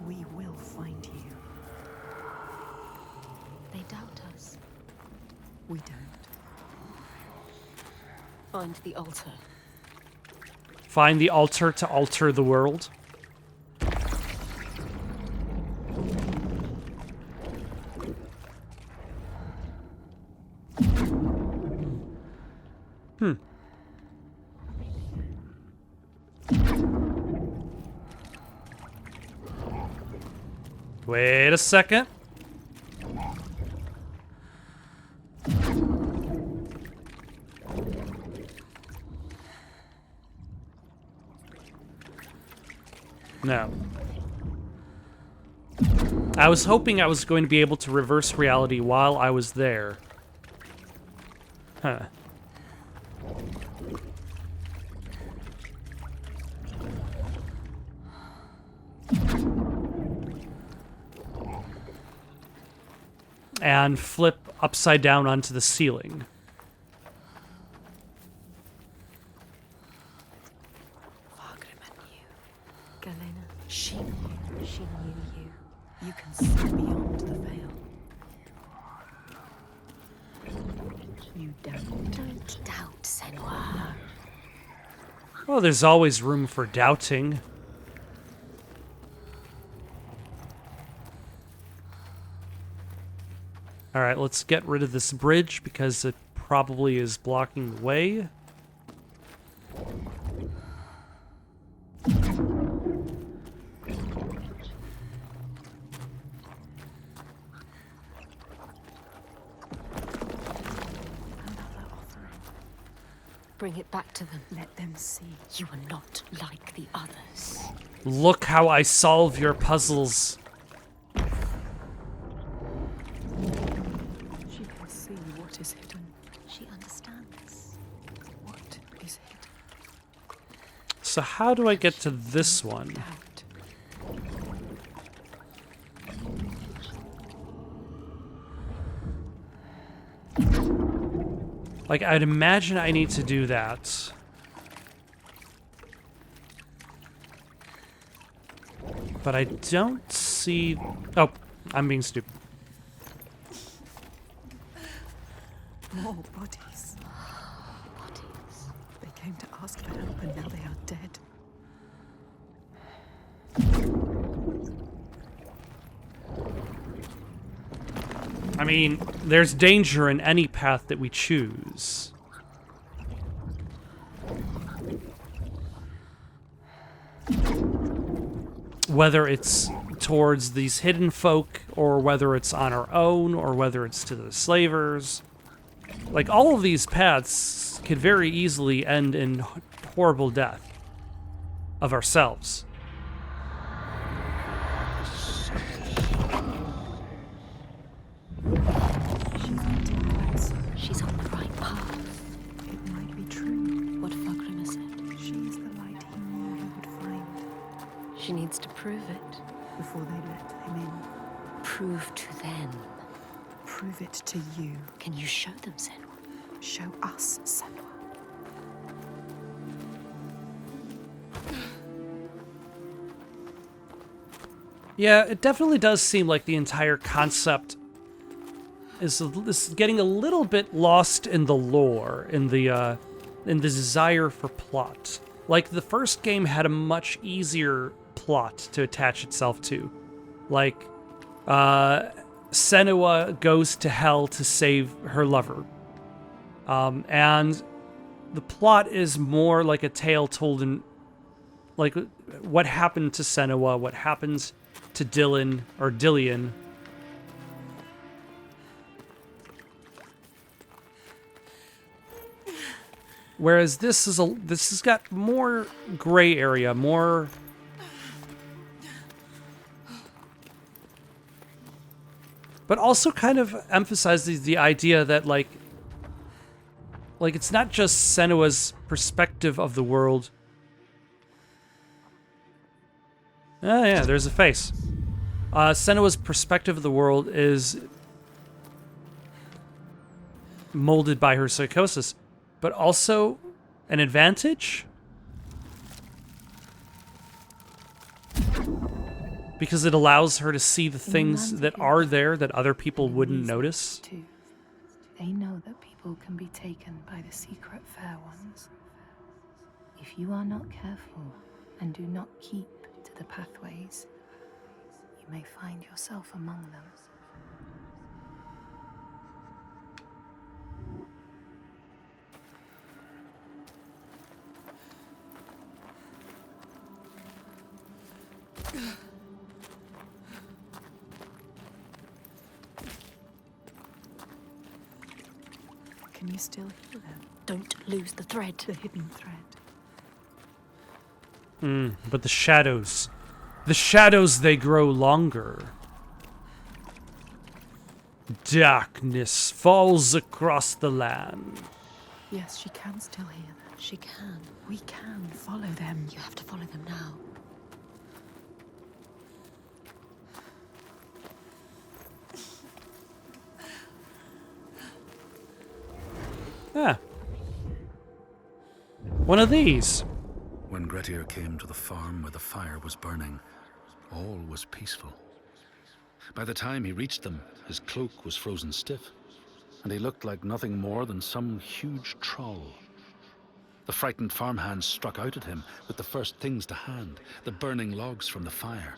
We will find you. They doubt us. We don't. Find the altar. Find the altar to alter the world. Wait a second. No. I was hoping I was going to be able to reverse reality while I was there. Huh. And flip upside down onto the ceiling. Galena, she knew you. You can see beyond the veil. You Don't doubt, Senua. Well, there's always room for doubting. Alright, let's get rid of this bridge because it probably is blocking the way. Bring it back to them. let them see. You are not like the others. Look how I solve your puzzles. She can see what is hidden. She understands. What is hidden? So how do I get to this one? Doubt. Like, I'd imagine I need to do that. But I don't see... Oh, I'm being stupid. More bodies. Bodies. They came to ask for help and now they are dead. I mean, there's danger in any path that we choose. Whether it's towards these hidden folk, or whether it's on our own, or whether it's to the slavers. Like, all of these paths could very easily end in horrible death of ourselves. She's on the right path. It might be true. What Fagrima said. She is the light he knew he would find She needs to prove it. before they let him in. Prove to them. Prove it to you. Can you show them, Senua? Show us, Senua. Yeah, it definitely does seem like the entire concept is getting a little bit lost in the lore, in the desire for plot. Like, the first game had a much easier plot to attach itself to. Like, Senua goes to hell to save her lover. And the plot is more like a tale told in, like, what happened to Senua, what happens to Dillian. Whereas this has got more gray area, more... But also kind of emphasizes the idea that, like like, it's not just Senua's perspective of the world. Oh yeah, there's a face. Senua's perspective of the world is molded by her psychosis, but also an advantage? Because it allows her to see the things that are there that other people wouldn't notice. Too. They know that people can be taken by the secret fair ones. If you are not careful and do not keep to the pathways, you may find yourself among them. Can you still hear them? Don't lose the thread. The hidden thread. But the shadows, they grow longer. Darkness falls across the land. Yes, she can still hear them. She can. We can follow them. You have to follow them now. Ah. One of these. When Grettir came to the farm where the fire was burning, all was peaceful. By the time he reached them, his cloak was frozen stiff, and he looked like nothing more than some huge troll. The frightened farmhands struck out at him with the first things to hand, the burning logs from the fire.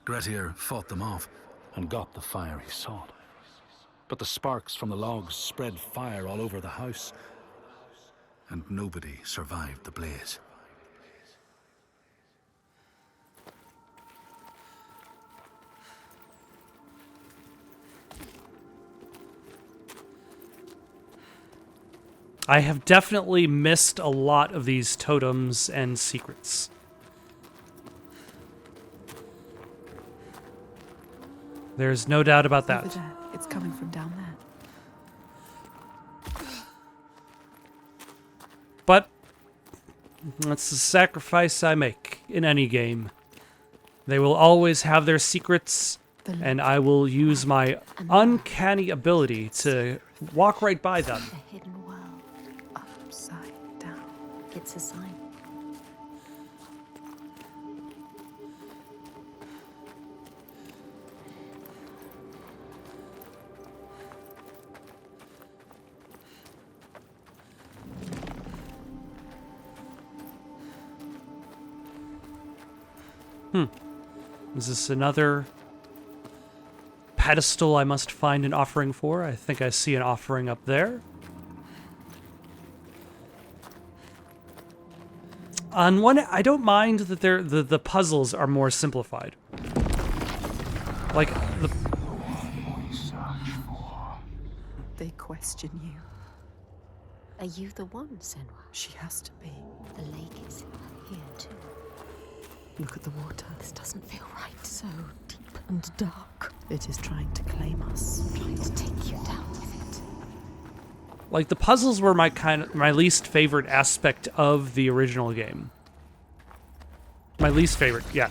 Grettir fought them off and got the fire he sought. But the sparks from the logs spread fire all over the house, and nobody survived the blaze. I have definitely missed a lot of these totems and secrets. There's no doubt about Over that. there. It's coming from down there. But that's the sacrifice I make in any game. They will always have their secrets, and I will use my uncanny ability to walk right by them. A hidden world. Upside down. It's a sign. Is this another pedestal I must find an offering for? I think I see an offering up there. On one, I don't mind that the puzzles are more simplified. Like the They question you. Are you the one, Senua? She has to be. The lake is here too. Look at the water. This doesn't feel right. So deep and dark. It is trying to claim us. Trying to take you down with it. like the puzzles were my least favorite aspect of the original game. My least favorite, yeah.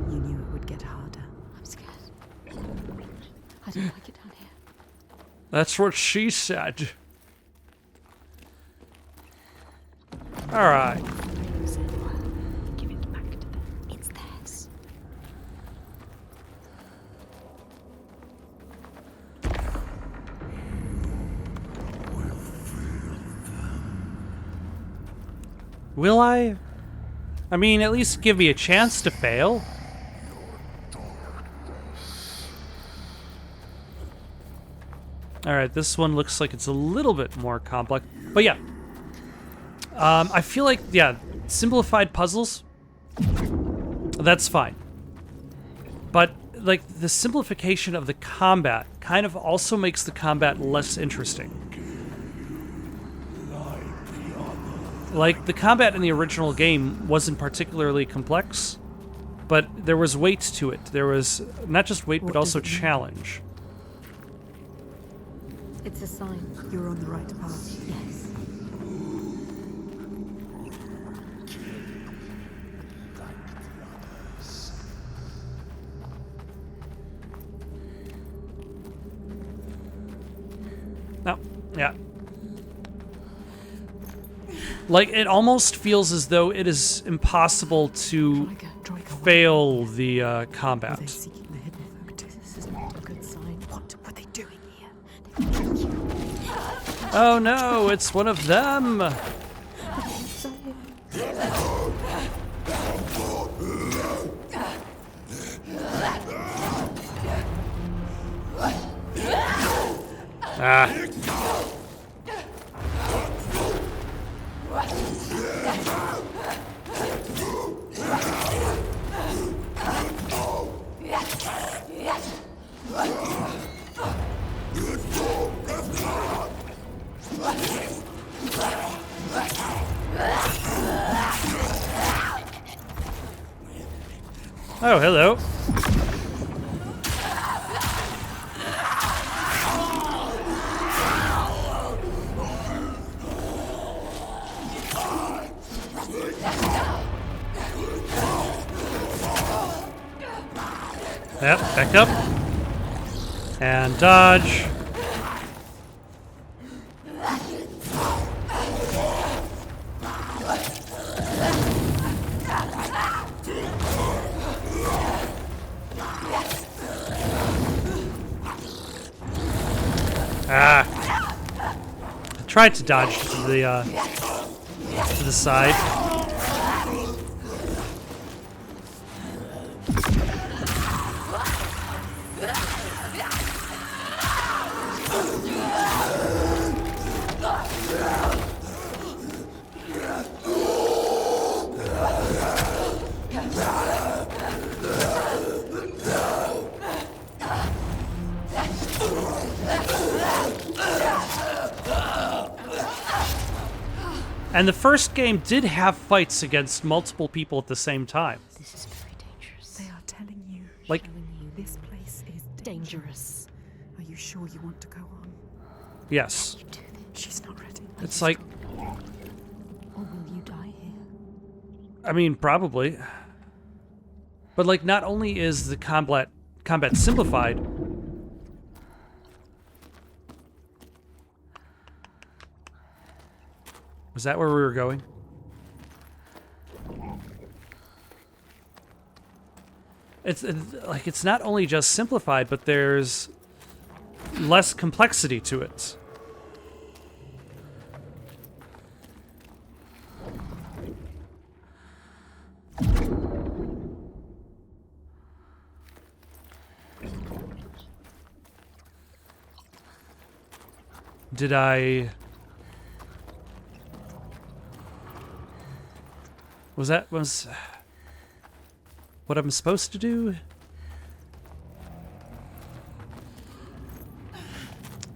You knew it would get harder. I'm scared. I don't like it down here. That's what she said. All right. Give it back to them. It's theirs. Will I? I mean, at least give me a chance to fail. Alright, this one looks like it's a little bit more complex. But yeah. I feel like, yeah, simplified puzzles, that's fine. But, like, the simplification of the combat kind of also makes the combat less interesting. Like, the combat in the original game wasn't particularly complex, but there was weight to it. There was not just weight, but also challenge. It's a sign. You're on the right path. Yes. No, yeah. Like, it almost feels as though it is impossible to fail the Are they combat. seeking the hidden folk too? This is not a good sign. What were they doing here? They will trick you. Oh no, it's one of them! Ah. Oh, hello. Yep, back up. And dodge. Ah. I tried to dodge to the side. And the first game did have fights against multiple people at the same time. This is very dangerous. They are telling you Like, this place is dangerous. Are you sure you want to go on? yes. You do this. She's not ready. It's like, Or will you die here? I mean, probably. But like, not only is the combat simplified, was that where we were going? It's like, it's not only just simplified, but there's less complexity to it. Did I... Was that what I'm supposed to do?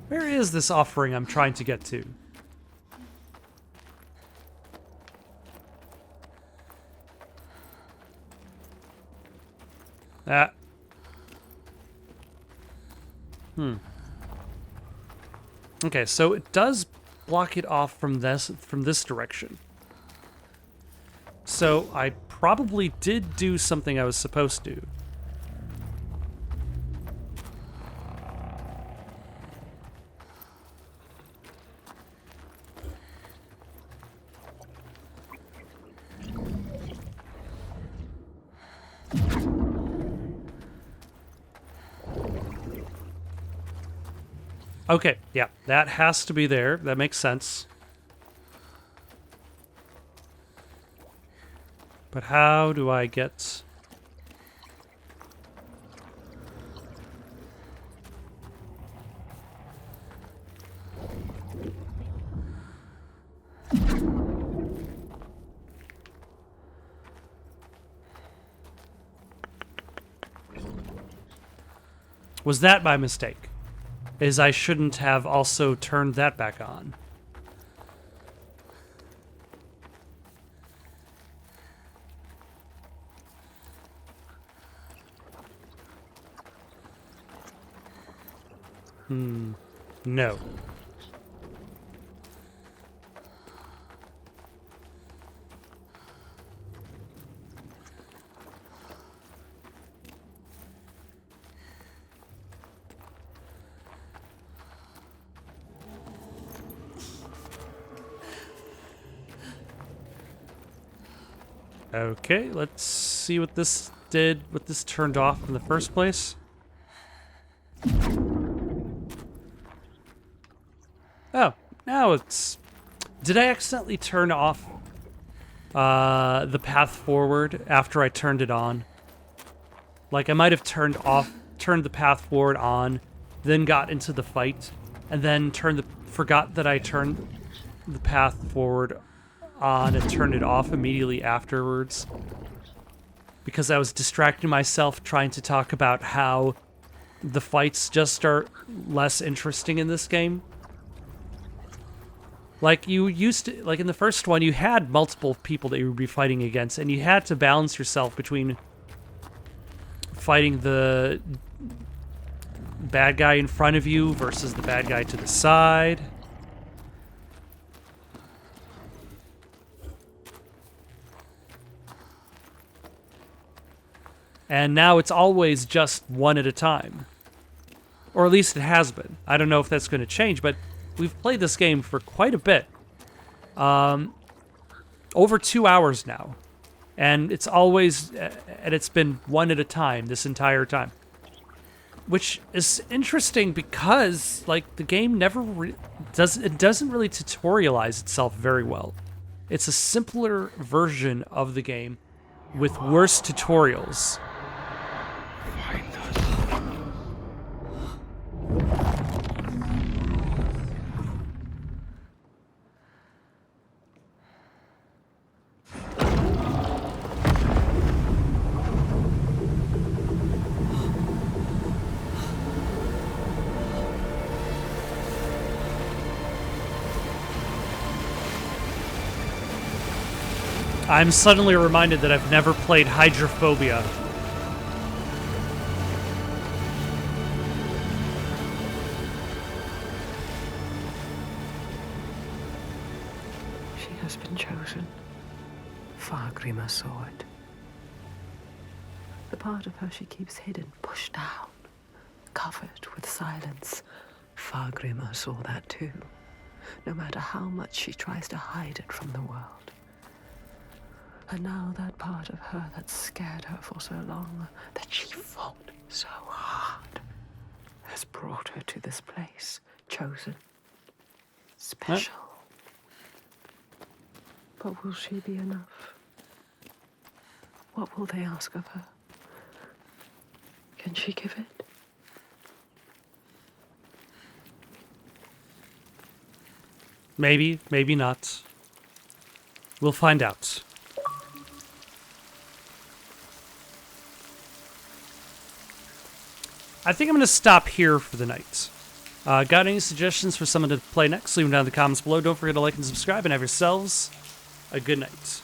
Where is this offering I'm trying to get to? Ah. Okay, so it does block it off from this direction. So I probably did do something I was supposed to. Okay, yeah, that has to be there. That makes sense. But how do I get... Was that my mistake? Is I shouldn't have also turned that back on. No. Okay, let's see what this did, what this turned off in the first place. Oh, now it's... Did I accidentally turn off the path forward after I turned it on? Like, I might have turned the path forward on, then got into the fight, and then forgot that I turned the path forward on and turned it off immediately afterwards. Because I was distracting myself trying to talk about how the fights just are less interesting in this game. Like, you used to, like in the first one, you had multiple people that you would be fighting against, and you had to balance yourself between fighting the bad guy in front of you versus the bad guy to the side. And now it's always just one at a time. Or at least it has been. I don't know if that's going to change, but we've played this game for quite a bit. Over 2 hours now. And it's always, and it's been one at a time this entire time. Which is interesting because, like, the game never doesn't really tutorialize itself very well. It's a simpler version of the game with worse tutorials. I'm suddenly reminded that I've never played Hydrophobia. She has been chosen. Fargrimr saw it. The part of her she keeps hidden, pushed down, covered with silence. Fargrimr saw that too, no matter how much she tries to hide it from the world. And now that part of her that scared her for so long, that she fought so hard, has brought her to this place, chosen, special. But will she be enough? What will they ask of her? Can she give it? Maybe, maybe not. We'll find out. I think I'm going to stop here for the night. Got any suggestions for someone to play next? Leave them down in the comments below. Don't forget to like and subscribe, and have yourselves a good night.